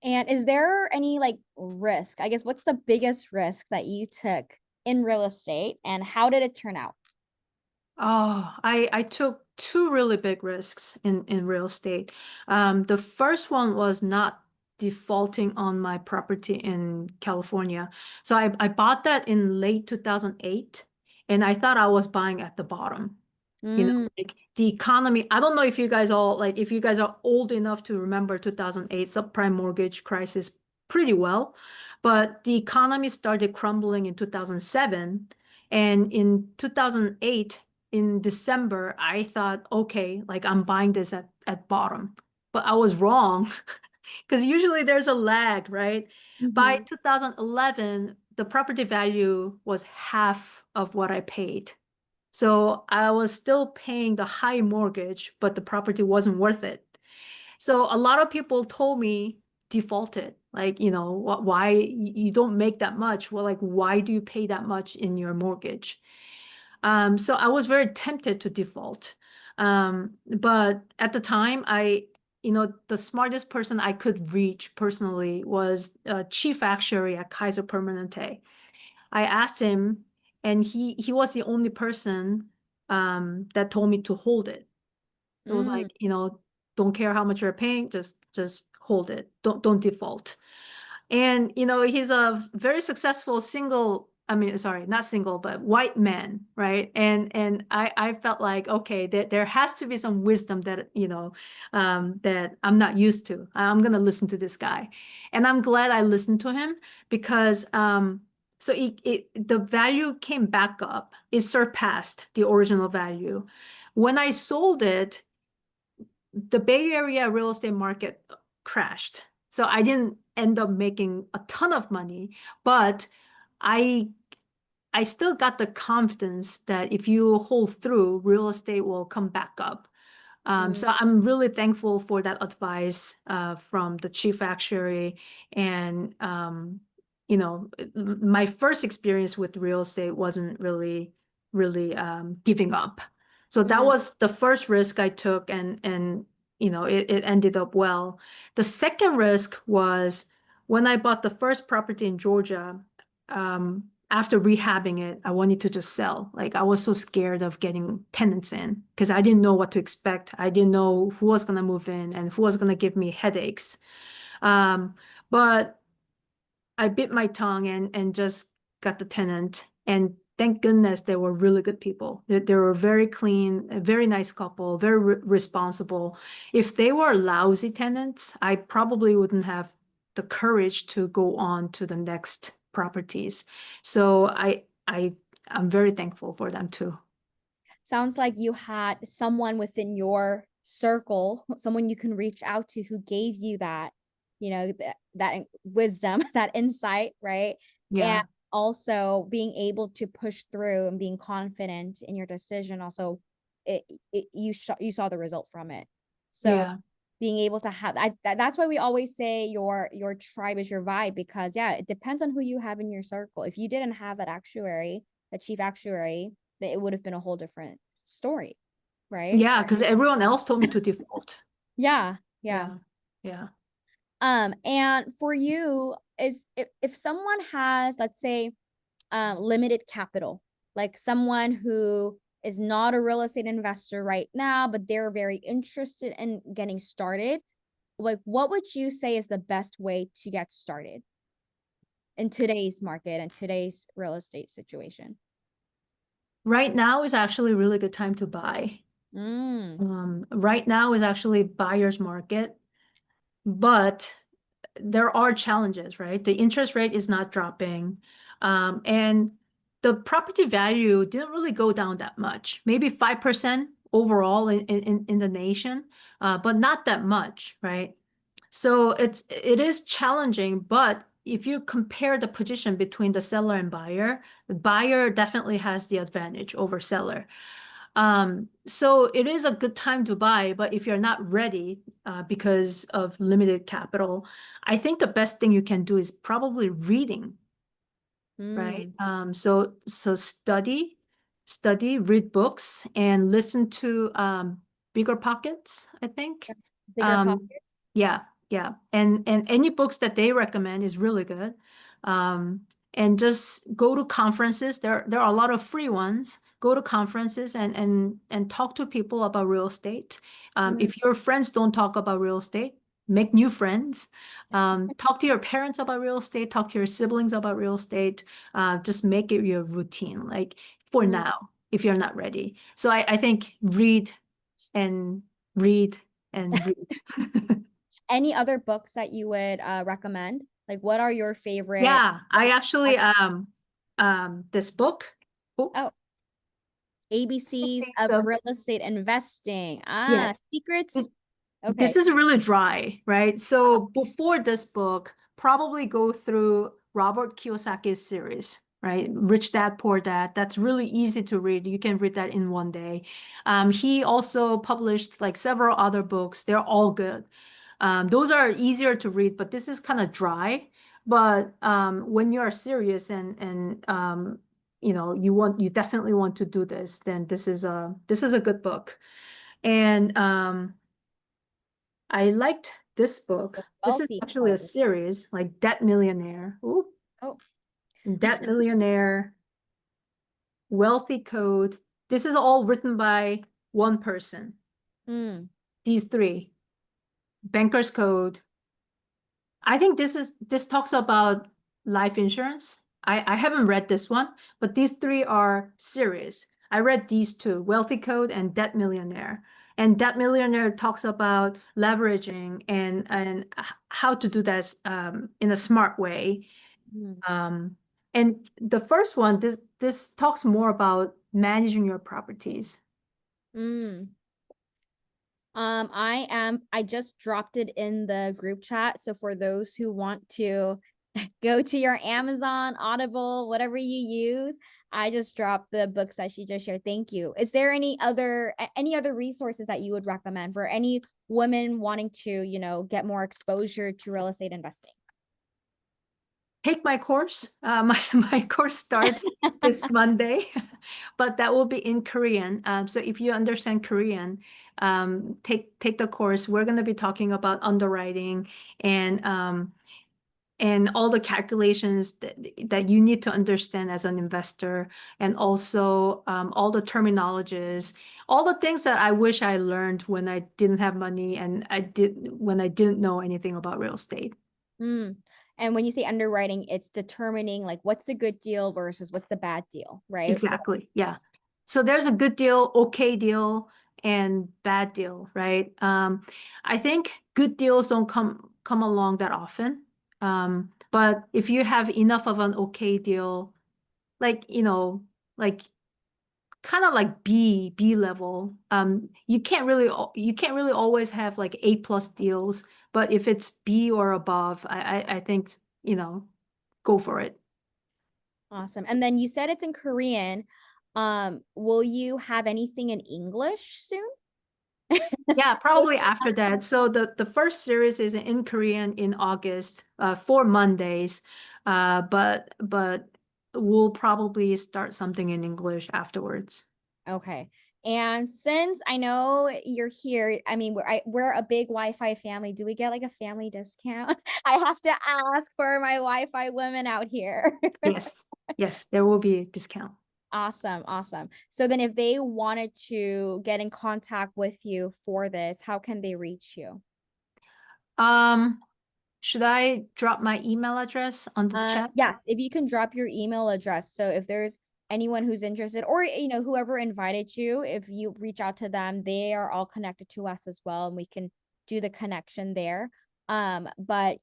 And is there any like risk? I guess what's the biggest risk that you took in real estate and how did it turn out? Oh, I took two really big risks in real estate. The first one was not defaulting on my property in California. So I bought that in late 2008, and I thought I was buying at the bottom. Mm, Like the economy, I don't know if you guys all like if you guys are old enough to remember 2008 subprime mortgage crisis pretty well, but the economy started crumbling in 2007, and in 2008 in December I thought, okay, like I'm buying this at bottom. But I was wrong because usually there's a lag, right? By mhm. 2011, the property value was half of what I paid. So I was still paying the high mortgage, but the property wasn't worth it. So a lot of people told me defaulted. Like, why you don't make that much? Well, like, why do you pay that much in your mortgage? So I was very tempted to default. But at the time, the smartest person I could reach personally was chief actuary at Kaiser Permanente. I asked him, and he was the only person that told me to hold it. It was Mm, like, don't care how much you're paying, just hold it. Don't default. And he's a very successful single, I mean, sorry, not single, but white man, right? And I felt like, okay, there has to be some wisdom that, that I'm not used to. I'm gonna listen to this guy. And I'm glad I listened to him because so the value came back up. It surpassed the original value. When I sold it, the Bay Area real estate market crashed. So I didn't end up making a ton of money, but I I still got the confidence that if you hold through, real estate will come back up. mm, So I'm really thankful for that advice from the chief actuary. And my first experience with real estate wasn't really giving up. So that mm, was the first risk I took, and it ended up well. The second risk was when I bought the first property in Georgia. After rehabbing it, I wanted to just sell. Like I was so scared of getting tenants in because I didn't know what to expect. I didn't know who was gonna move in and who was gonna give me headaches. But I bit my tongue and just got the tenant. And thank goodness they were really good people. They were very clean, a very nice couple, very responsible. If they were lousy tenants, I probably wouldn't have the courage to go on to the next properties. So I'm very thankful for them too. sounds like you had someone within your circle, someone you can reach out to who gave you that, that wisdom, that insight, right? And Yeah, also being able to push through and being confident in your decision. Also, you saw the result from it. So yeah, being able to have that's why we always say your tribe is your vibe, because yeah, it depends on who you have in your circle. If you didn't have that actuary, that chief actuary, that it would have been a whole different story, right? yeah. Because everyone else told me to default. Yeah, yeah. Yeah, yeah. And for you, is if someone has, let's say, limited capital, like someone who is not a real estate investor right now, but they're very interested in getting started, like what would you say is the best way to get started in today's market and today's real estate situation? Right now is actually a really good time to buy. Right now is actually buyer's market, but there are challenges, right? The interest rate is not dropping. And the property value didn't really go down that much, maybe 5% overall in the nation, but not that much, right? So it is challenging, but if you compare the position between the seller and buyer, the buyer definitely has the advantage over seller. So it is a good time to buy, but if you're not ready, because of limited capital, I think the best thing you can do is probably reading, right? So read books, and listen to Bigger Pockets, I think. Bigger pockets. Yeah, yeah. And any books that they recommend is really good. And just go to conferences. There are a lot of free ones. Go to conferences and talk to people about real estate. If your friends don't talk about real estate, make new friends. Talk to your parents about real estate, talk to your siblings about real estate. Just make it your routine, like for now, if you're not ready. So I think read and read and read. Any other books that you would recommend? Like, what are your favorite? Yeah, I like, actually this book. Oh, ABCs of So real estate investing. yes, Secrets. this Okay. is really dry, right? So before this book, probably go through Robert Kiyosaki's series, right? Rich Dad, Poor Dad. That's really easy to read. You can read that in one day. He also published like several other books. They're all good. Those are easier to read, but this is kind of dry. But when you are serious and you definitely want to do this, then this is a good book. And I liked this book. The This is wealthy actually a code. series, like Debt Millionaire. Ooh, Oh. Debt Millionaire, Wealthy Code. This is all written by one person. These three. Banker's Code. I think this talks about life insurance. I haven't read this one, but these three are serious. I read these two, Wealthy Code and Debt Millionaire. And Debt Millionaire talks about leveraging and how to do that in a smart way. And the first one, this talks more about managing your properties. I just dropped it in the group chat. So for those who want to go to your Amazon, Audible, whatever you use, I just dropped the books that she just shared. Thank you. Is there any other resources that you would recommend for any women wanting to, get more exposure to real estate investing? Take my course. My course starts this Monday, but that will be in Korean. So if you understand Korean, take the course. We're going to be talking about underwriting and all the calculations that you need to understand as an investor, and also all the terminologies, all the things that I wish I learned when I didn't have money and when I didn't know anything about real estate. And when you say underwriting, it's determining like what's a good deal versus what's the bad deal, right? Exactly. Yeah. So there's a good deal, okay deal, and bad deal, right? I think good deals don't come along that often. But if you have enough of an okay deal, like, like kind of like B level, you can't really always have like A+ deals, but if it's B or above, I think, go for it. Awesome. And then you said it's in Korean. Will you have anything in English soon? Yeah, probably after that. So the first series is in Korean in August, 4 Mondays. But we'll probably start something in English afterwards. Okay. And since I know you're here, I mean, we're a big Wi-Fi family. Do we get like a family discount? I have to ask for my Wi-Fi women out here. Yes, yes, there will be a discount. Awesome. Awesome. So then if they wanted to get in contact with you for this, how can they reach you? Should I drop my email address on the chat? Yes, if you can drop your email address. So if there's anyone who's interested, or whoever invited you, if you reach out to them, they are all connected to us as well, and we can do the connection there. But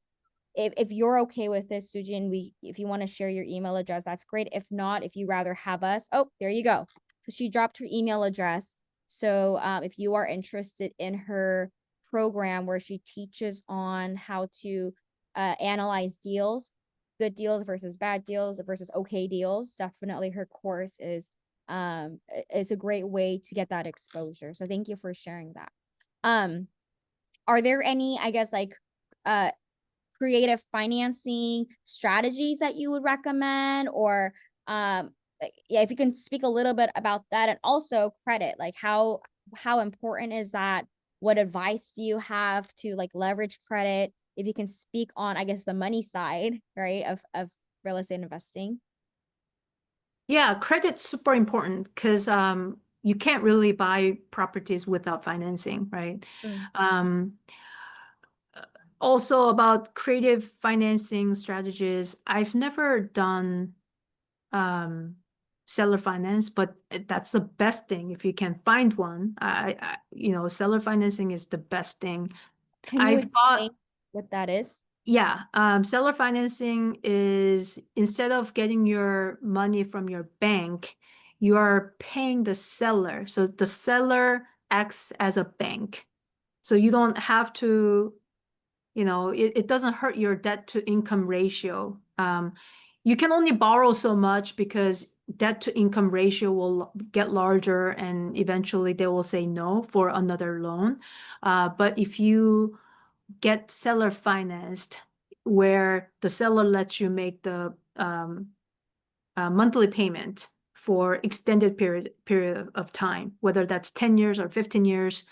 if you're okay with this, Soojin, if you want to share your email address, that's great. If not, if you rather have us, oh, there you go. So she dropped her email address. So if you are interested in her program where she teaches on how to analyze deals, good deals versus bad deals versus okay deals, definitely her course is a great way to get that exposure. So thank you for sharing that. Are there any, I guess, like creative financing strategies that you would recommend, or yeah, if you can speak a little bit about that, and also credit, like how important is that? What advice do you have to like leverage credit? If you can speak on, I guess, the money side, right, of real estate investing. Yeah, credit's super important because you can't really buy properties without financing, right? Mm. Um, Also about creative financing strategies, I've never done seller finance, but that's the best thing if you can find one. Seller financing is the best thing. Can you I've explain bought, what that is? yeah, seller financing is instead of getting your money from your bank, you are paying the seller. So the seller acts as a bank. So you don't have to, it doesn't hurt your debt to income ratio. You can only borrow so much because debt to income ratio will get larger and eventually they will say no for another loan. But if you get seller financed, where the seller lets you make the monthly payment for extended period of time, whether that's 10 years or 15 years,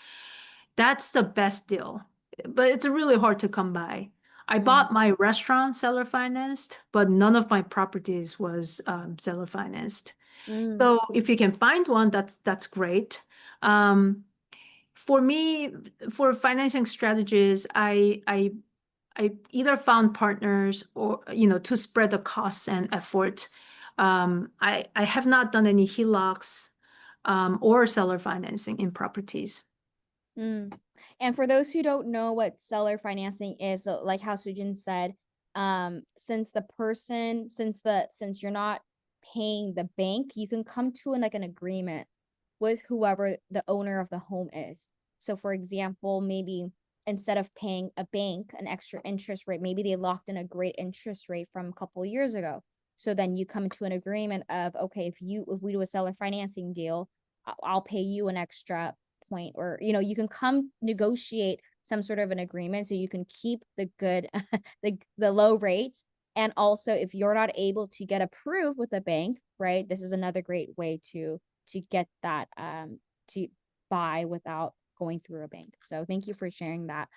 that's the best deal. But it's really hard to come by. I bought my restaurant seller financed, but none of my properties was seller financed. Mm. So if you can find one, that's great. For me, for financing strategies, I either found partners or to spread the costs and effort. I have not done any HELOCs or seller financing in properties. Mm. And for those who don't know what seller financing is, so like how Soojin said, since you're not paying the bank, you can come to an agreement with whoever the owner of the home is. So for example, maybe instead of paying a bank an extra interest rate, maybe they locked in a great interest rate from a couple of years ago. So then you come to an agreement of, okay, if we do a seller financing deal, I'll pay you an extra point, or you can come negotiate some sort of an agreement so you can keep the good the low rates. And also, if you're not able to get approved with a bank, right, this is another great way to get that to buy without going through a bank. So thank you for sharing that.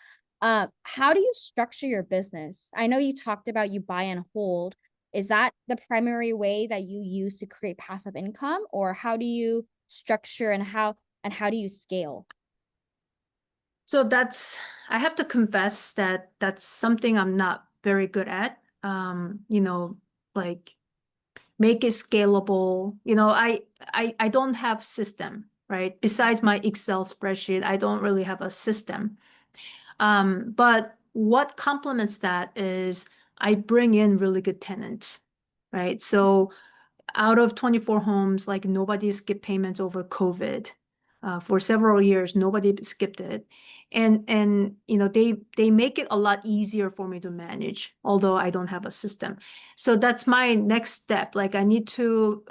How do you structure your business? I know you talked about you buy and hold. Is that the primary way that you use to create passive income, or how do you structure, and how do you scale? So I have to confess that that's something I'm not very good at. Like make it scalable. I don't have system, right? Besides my Excel spreadsheet, I don't really have a system. But what complements that is I bring in really good tenants, right? So out of 24 homes, like nobody skipped payments over COVID. For several years, nobody skipped it. And they make it a lot easier for me to manage, although I don't have a system. So that's my next step. Like I need to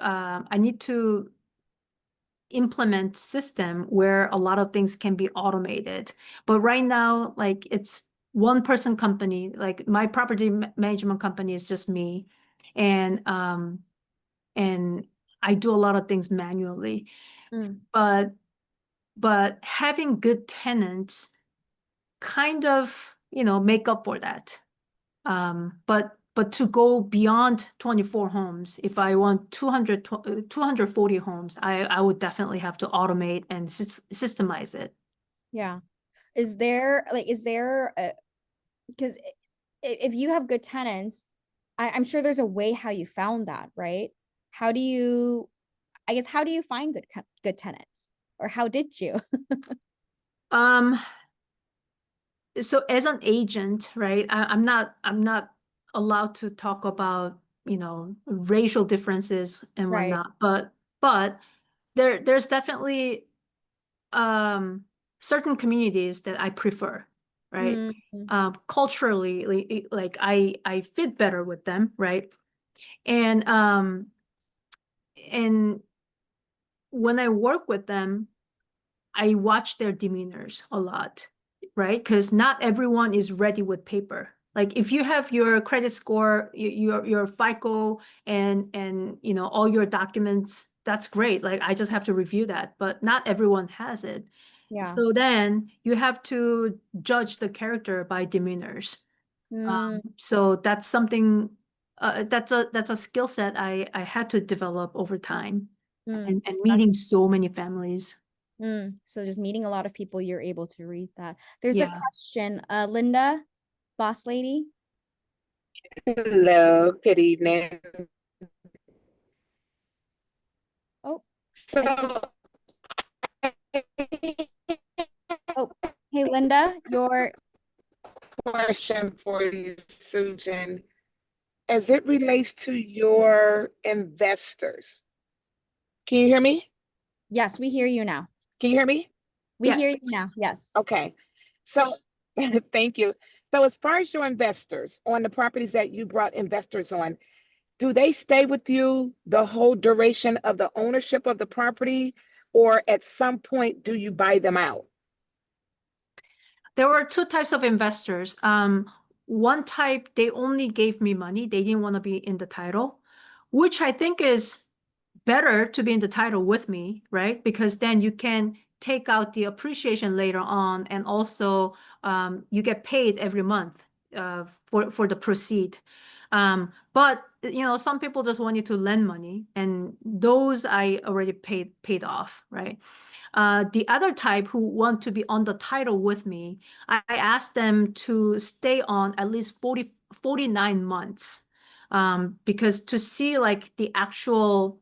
implement system where a lot of things can be automated. But right now, like it's one person company, like my property management company is just me. And I do a lot of things manually. Mm. But having good tenants kind of, make up for that. But to go beyond 24 homes, if I want 240 homes, I would definitely have to automate and systemize it. Yeah. Is there because if you have good tenants, I'm sure there's a way how you found that, right? How do you I guess, how do you find good tenants, or how did you? Um, so as an agent, right, I'm not allowed to talk about, racial differences and Right. whatnot, but there's definitely certain communities that I prefer, right? Mm, Culturally, like I fit better with them, right? And when I work with them, I watch their demeanors a lot, right? Because not everyone is ready with paper. Like if you have your credit score, your FICO and all your documents, that's great. Like I just have to review that, but not everyone has it. yeah. So then you have to judge the character by demeanors. Mm, So that's something that's a skill set I had to develop over time mm, and that's, meeting so many families. so just meeting a lot of people, you're able to read that. There's a Yeah. question, Linda, boss lady. Hello, good evening. Oh, I- So, oh, hey, Linda, your question for you, Soojin, as it relates to your investors. Can you hear me? yes, we hear you now. Can you hear me? We Yeah. hear you now. Yes. Okay. So, thank you. So, as far as your investors on the properties that you brought investors on, do they stay with you the whole duration of the ownership of the property, or at some point do you buy them out? There were two types of investors. One type, they only gave me money. They didn't want to be in the title, which I think is better to be in the title with me, right? Because then you can take out the appreciation later on, and also you get paid every month for the proceed. But some people just want you to lend money, and those I already paid off, right? The other type who want to be on the title with me, I asked them to stay on at least 49 months, because to see like the actual,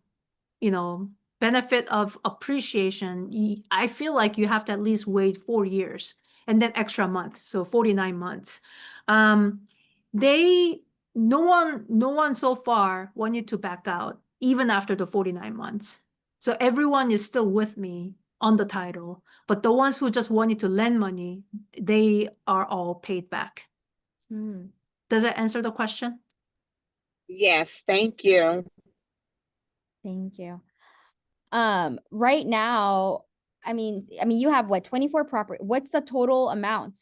you know, benefit of appreciation, I feel like you have to at least wait 4 years and then extra month, so 49 months. Um, they, no one so far wanted to back out even after the 49 months. So everyone is still with me on the title, but the ones who just wanted to lend money, they are all paid back. Mm, Does that answer the question? Yes, thank you. thank you. Right now, I mean, you have what, 24 property? What's the total amount?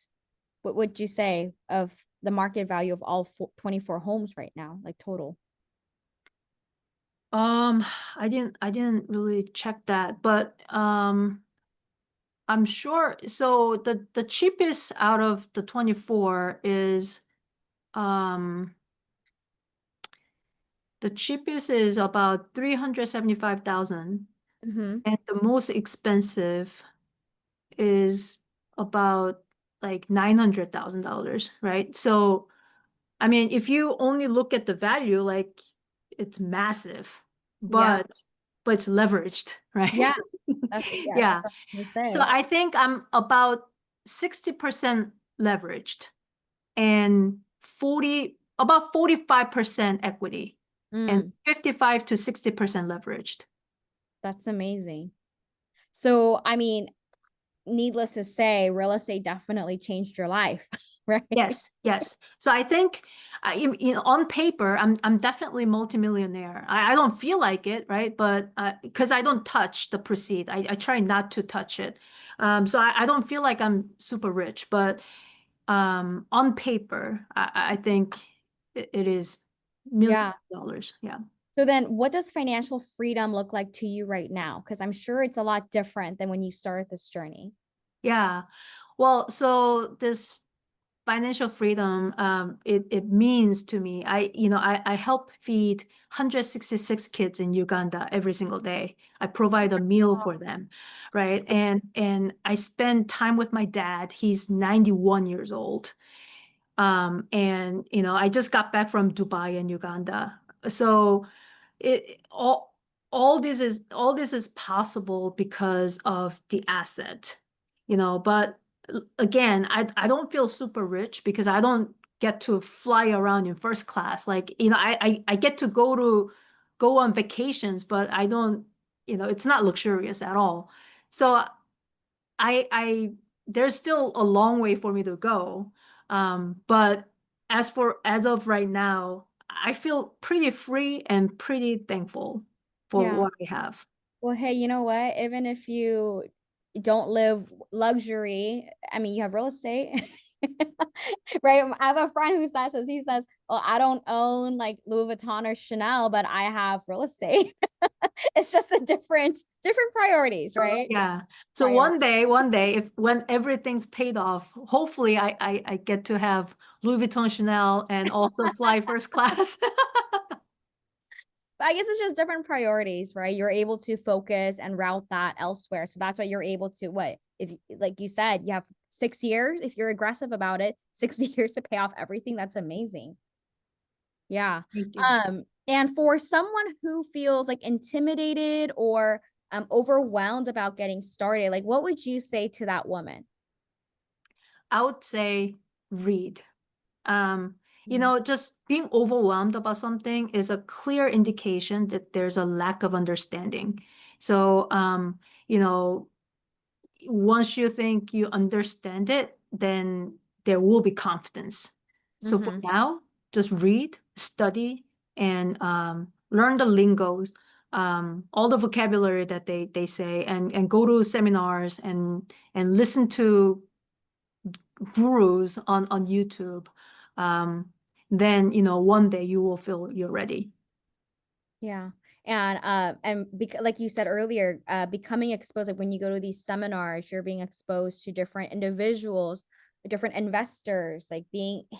What would you say of the market value of all 24 homes right now, like total? Um, I didn't really check that, but I'm sure. So the cheapest out of the 24 is um the cheapest is about 375,000, Mm-hmm. and the most expensive is about like $900,000, right? So I mean, if you only look at the value, like it's massive, Yeah. but it's leveraged, right? Yeah. Yeah, Yeah. that's what I'm gonna So say. I think I'm about 60% leveraged and about 45% equity and Mm, 55 to 60% leveraged. that's amazing. So, I mean, needless to say, real estate definitely changed your life, right? Yes, yes. So I think on paper, I'm definitely multimillionaire. I don't feel like it, right? But because I don't touch the proceed, I try not to touch it. So I don't feel like I'm super rich, but on paper, I think it is millions Yeah. of dollars. Yeah. So then what does financial freedom look like to you right now? Because I'm sure it's a lot different than when you started this journey. Yeah. Well, so this financial freedom, it means to me, I help feed 166 kids in Uganda every single day. I provide a meal for them, right? And I spend time with my dad. He's 91 years old. And I just got back from Dubai and Uganda. So it all this is possible because of the asset, but again, I don't feel super rich because I don't get to fly around in first class. Like, I get to go on vacations, but I don't, it's not luxurious at all. So I there's still a long way for me to go. But as of right now, I feel pretty free and pretty thankful for Yeah. what I have. Well, hey, you know what? Even if you don't live luxury, I mean, you have real estate. Right? I have a friend who says this. He says, "Oh, I don't own like Louis Vuitton or Chanel, but I have real estate." It's just a different priorities, right? Yeah. So Priority. one day, if when everything's paid off, hopefully I get to have Louis Vuitton, Chanel, and also fly first class. But I guess it's just different priorities, right? You're able to focus and route that elsewhere. So that's why you're able to what if like you said, you have 6 years if you're aggressive about it, 6 years to pay off everything. That's amazing. Yeah. Thank you. And for someone who feels like intimidated or overwhelmed about getting started, like what would you say to that woman? I would say read. Um, Mm. just being overwhelmed about something is a clear indication that there's a lack of understanding. So, you know, once you think you understand it, then there will be confidence. So for Mm-hmm. now, just read, study, and learn the lingos, all the vocabulary that they say, and go to seminars and listen to gurus on YouTube. Then one day you will feel you're ready. Yeah. And like you said earlier, becoming exposed, like when you go to these seminars, you're being exposed to different individuals, different investors, like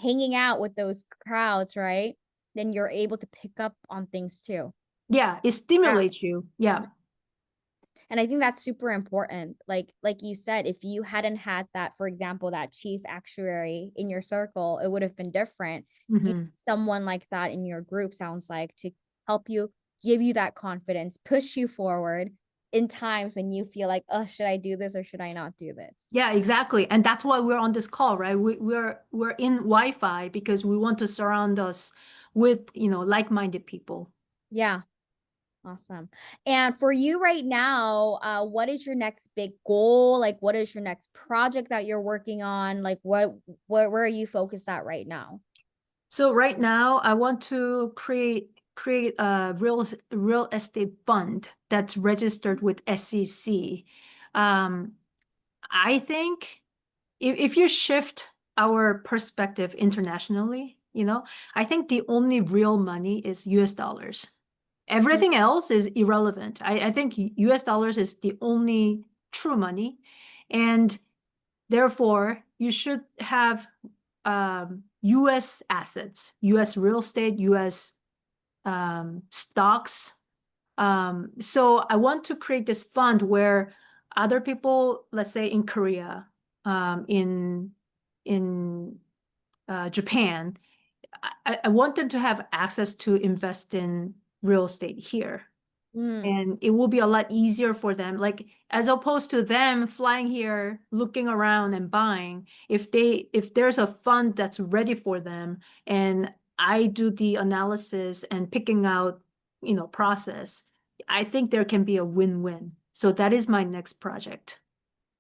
hanging out with those crowds, right? Then you're able to pick up on things too. Yeah, it Yeah. stimulates you. Yeah. And I think that's super important. Like you said, if you hadn't had that, for example, that chief actuary in your circle, it would have been different. You Hmm. need someone like that in your group sounds like to help you, give you that confidence, push you forward in times when you feel like, oh, should I do this or should I not do this? Yeah, exactly. And that's why we're on this call, right? We're in Wi-Fi because we want to surround us with, like-minded people. Yeah. Awesome. And for you right now, what is your next big goal? Like, what is your next project that you're working on? Like, where are you focused at right now? So right now I want to create a real estate fund that's registered with SEC. Um, I think if you shift our perspective internationally, I think the only real money is US dollars. Everything else is irrelevant. I think US dollars is the only true money. And therefore, you should have US assets, US real estate, US stocks. So I want to create this fund where other people, let's say in Korea, in Japan, I want them to have access to invest in real estate here. Mm. And it will be a lot easier for them. Like as opposed to them flying here, looking around and buying, if there's a fund that's ready for them and I do the analysis and picking out, process, I think there can be a win-win. So that is my next project.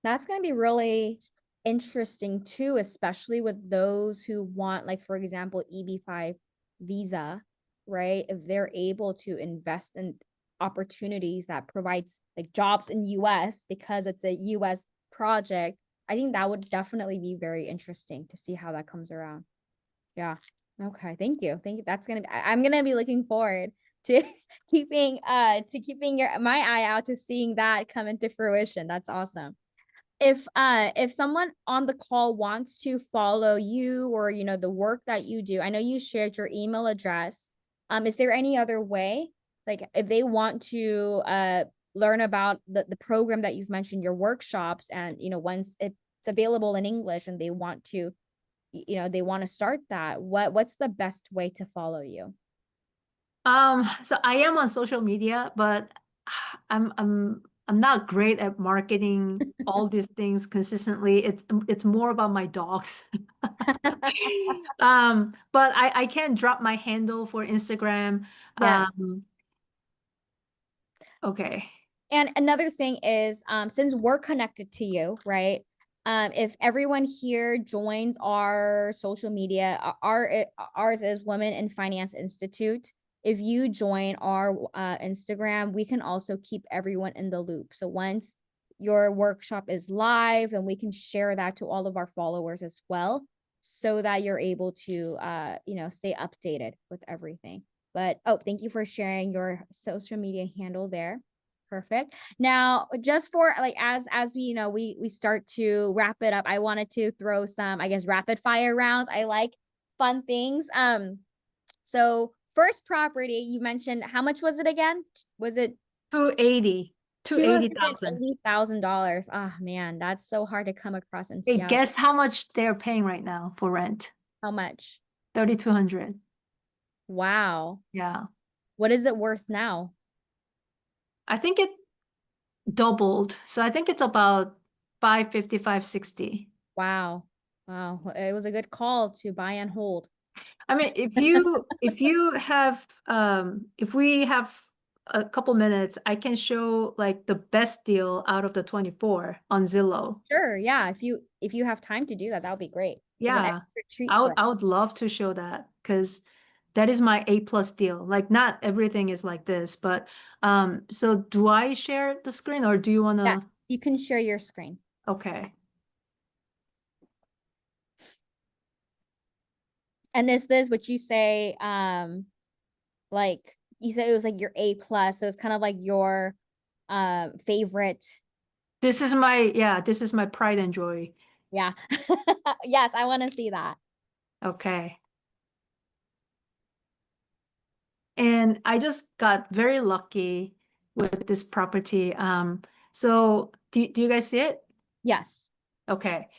That's going to be really interesting too, especially with those who want, like, for example, EB-5 visa, right? If they're able to invest in opportunities that provides like jobs in US because it's a US project, I think that would definitely be very interesting to see how that comes around. Yeah. Okay. Thank you. Thank you. That's gonna be, I'm gonna be looking forward to keeping your my eye out to seeing that come into fruition. That's awesome. If someone on the call wants to follow you or the work that you do, I know you shared your email address. Is there any other way? Like if they want to learn about the program that you've mentioned, your workshops, and once it's available in English and they want to they want to start that, what's the best way to follow you? So I am on social media, but I'm not great at marketing all these things consistently. It's more about my dogs. But I can drop my handle for Instagram. Yes. Okay. And another thing is, since we're connected to you, right? If everyone here joins our social media, ours is Women in Finance Institute. If you join our Instagram, we can also keep everyone in the loop. So once your workshop is live, and we can share that to all of our followers as well, so that you're able to stay updated with everything. But thank you for sharing your social media handle there. Perfect. Now, just for like as we we start to wrap it up, I wanted to throw some, I guess, rapid fire rounds. I like fun things. So first property, you mentioned, how much was it again? Was it 280, 280,000. $280,000? Oh man, that's so hard to come across in Hey, Seattle. guess how much they're paying right now for rent? How much? 3,200. Wow. Yeah. What is it worth now? I think it doubled. So I think it's about 550, 560. Wow. Wow. It was a good call to buy and hold. I mean, if we have a couple minutes, I can show like the best deal out of the 24 on Zillow. Sure, yeah. If you have time to do that, that would be great. It's an Yeah, extra treat for us. I would love to show that because that is my A plus deal. Like not everything is like this, but so do I share the screen or do you Yes, wanna? you can share your screen. Okay. And this would you say, like you said it was like your A plus, so it's kind of like your favorite. This is my pride and joy. Yeah. Yes, I want to see that. Okay. And I just got very lucky with this property. So do you guys see it? Yes. Okay.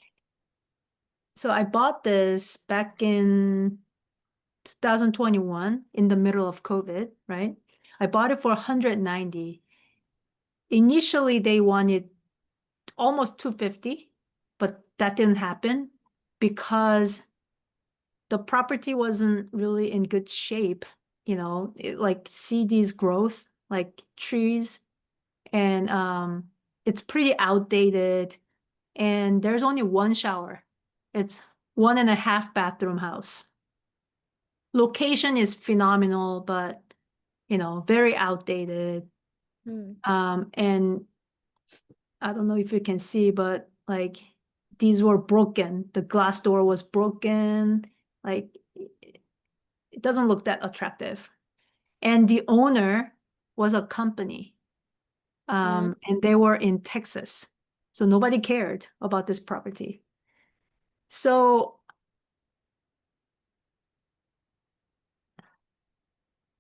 So I bought this back in 2021 in the middle of COVID, right? I bought it for 190. Initially, they wanted almost 250, but that didn't happen because the property wasn't really in good shape. Like see these growth, like trees, and it's pretty outdated. And there's only one shower. It's 1.5 bathroom house. Location is phenomenal, but very outdated. Hmm. And I don't know if you can see, but like these were broken. The glass door was broken. Like it doesn't look that attractive. And the owner was a company, Hmm. and they were in Texas. So nobody cared about this property. So,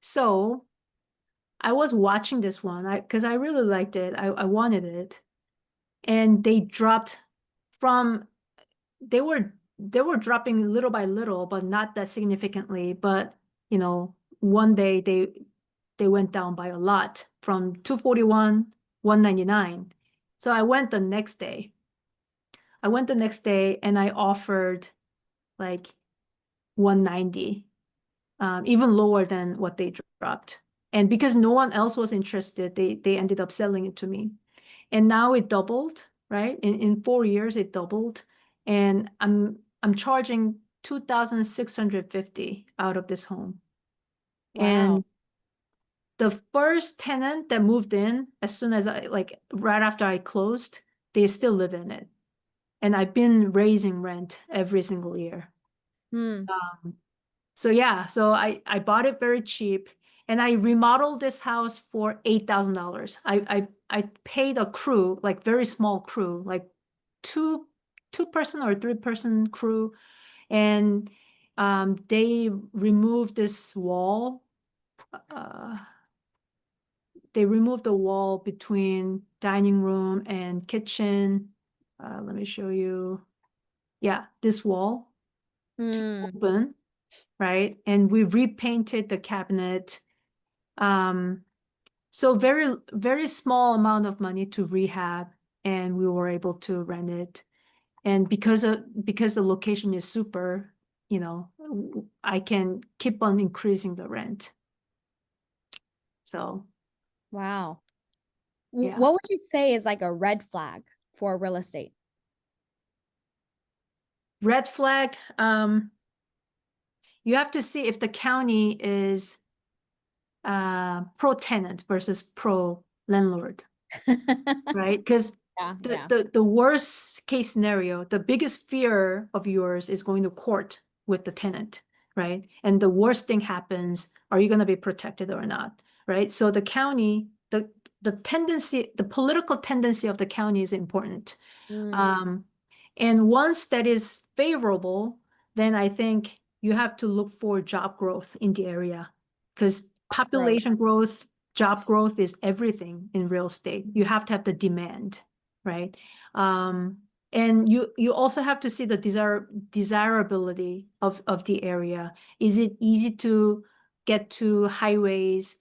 so I was watching this one because I really liked it. I wanted it. And they dropped from they were dropping little by little, but not that significantly. But one day they went down by a lot from 241, 199. So I went the next day. And I offered like 190, even lower than what they dropped. And because no one else was interested, they ended up selling it to me. And now it doubled, right? In 4 years, it doubled. And I'm charging 2,650 out of this home. Wow. And the first tenant that moved in, as soon as right after I closed, they still live in it. And I've been raising rent every single year. Hmm. So yeah, so I bought it very cheap, and I remodeled this house for $8,000. I paid a crew, like very small crew, like two-person or three-person crew, and they removed this wall. Uh, they removed the wall between dining room and kitchen. Let me show you. Yeah, this wall to Hmm. open, right? And we repainted the cabinet. Um, So very, very small amount of money to rehab, and we were able to rent it. And because the location is super, I can keep on increasing the rent. So Wow. yeah. What would you say is like a red flag for real estate? Red flag, you have to see if the county is pro-tenant versus pro-landlord, right? Because Yeah. the worst case scenario, the biggest fear of yours is going to court with the tenant, right? And the worst thing happens, are you going to be protected or not, right? So the county, the political tendency of the county is important. Mm, And once that is favorable, then I think you have to look for job growth in the area, because growth. population growth, job growth is everything in real estate. You have to have the demand, right? And you also have to see the desirability of the area. Is it easy to get to highways?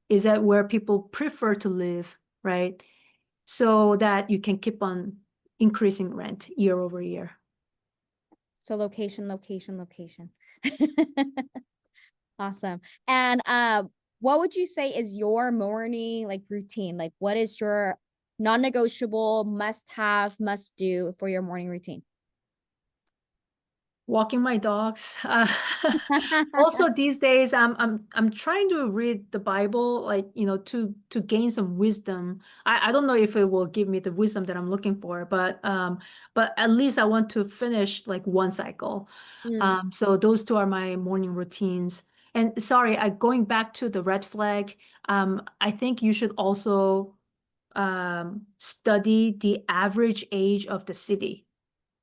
Is that where people prefer to live, right? So that you can keep on increasing rent year over year. So location, location, location. Awesome. And what would you say is your morning like routine? Like what is your non-negotiable, must have, must do for your morning routine? Walking my dogs. Also these days, I'm trying to read the Bible, like, to gain some wisdom. I don't know if it will give me the wisdom that I'm looking for, but at least I want to finish like one cycle. Mm, So those two are my morning routines. And sorry, going back to the red flag, I think you should also study the average age of the city.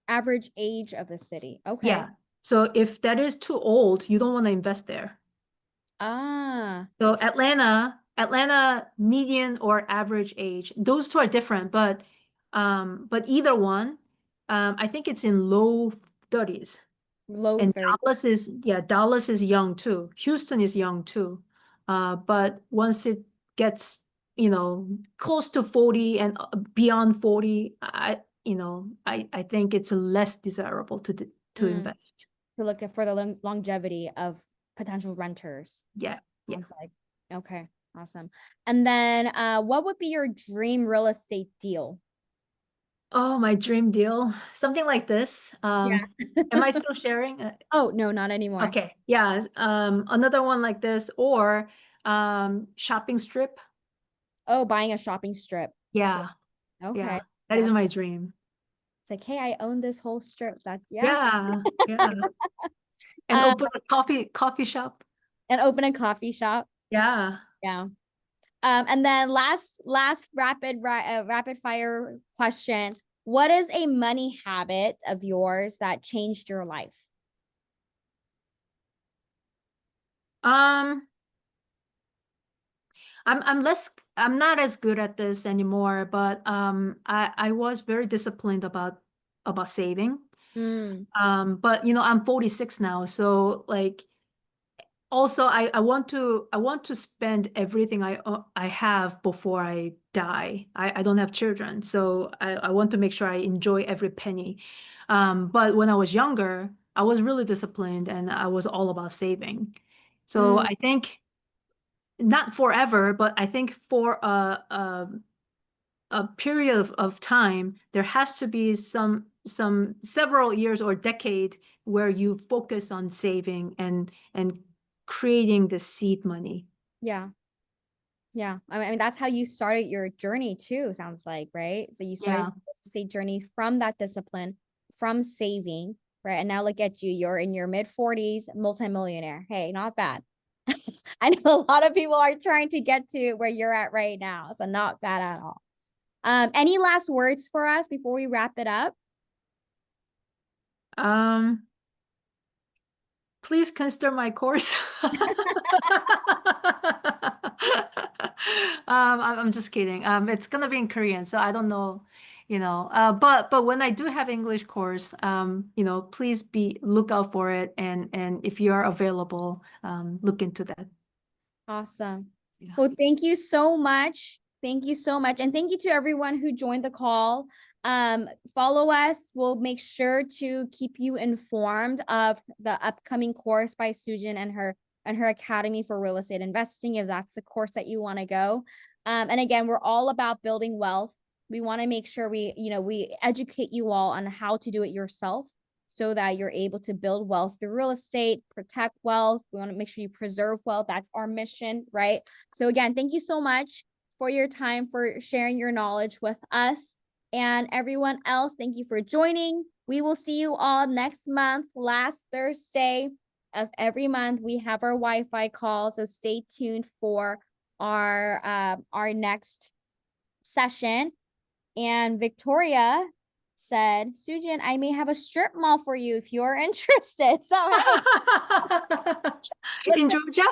average age of the city. Okay. Yeah. So if that is too old, you don't want to invest there. Ah, So Atlanta median or average age, those two are different, but either one, I think it's in low 30s. low And 30. Dallas is young too. Houston is young too. But once it gets, close to 40 and beyond 40, I think it's less desirable to Mm, invest. to look at for the longevity of potential renters. Yeah. Yeah. Sounds like. Okay, awesome. And then what would be your dream real estate deal? Oh, my dream deal. Something like this. Yeah. Am I still sharing? Oh, no, not anymore. Okay. Yeah. Another one like this, or shopping strip. Oh, buying a shopping strip. Yeah. Okay. Yeah. That is Awesome. my dream. It's like, hey, I own this whole strip. That yeah. Yeah. Yeah. And Um, open a coffee shop. and open a coffee shop. Yeah. Yeah. And then last rapid fire question. What is a money habit of yours that changed your life? Um, I'm not as good at this anymore, but I was very disciplined about saving. Mm, But I'm 46 now, so like also I want to spend everything I have before I die. I don't have children, so I want to make sure I enjoy every penny. But when I was younger, I was really disciplined and I was all about saving. So mm, I think not forever, but I think for a period of time, there has to be some several years or decade where you focus on saving and creating the seed money. yeah. Yeah. I mean, that's how you started your journey too, sounds like, right? So you started Yeah. the real estate journey from that discipline, from saving, right? And now look at you, you're in your mid 40s, multimillionaire. Hey, not bad. I know a lot of people are trying to get to where you're at right now. So not bad at all. Any last words for us before we wrap it up? Um, please consider my course. I'm just kidding. It's gonna be in Korean, so I don't know, but when I do have English course, please be look out for it, and if you are available, look into that. Awesome. Yeah. Well, thank you so much. Thank you so much. And thank you to everyone who joined the call. Follow us. We'll make sure to keep you informed of the upcoming course by Soojin and her Academy for Real Estate Investing, if that's the course that you want to go. And again, we're all about building wealth. We want to make sure we educate you all on how to do it yourself, so that you're able to build wealth through real estate, protect wealth. We want to make sure you preserve wealth. That's our mission, right? So again, thank you so much for your time, for sharing your knowledge with us. And everyone else, thank you for joining. We will see you all next month, last Thursday of every month. We have our Wi-Fi call, so stay tuned for our next session. And Victoria said, Soojin, I may have a strip mall for you if you're interested. So In Georgia?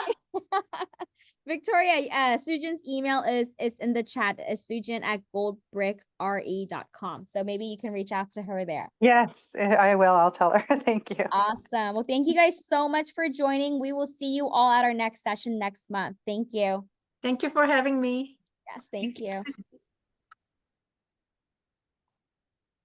Victoria, Soojin's email it's in the chat. It's Soojin@goldbrickre.com. So maybe you can reach out to her there. Yes, I will. I'll tell her. Thank you. Awesome. Well, thank you guys so much for joining. We will see you all at our next session next month. Thank you. Thank you for having me. Yes, thank you.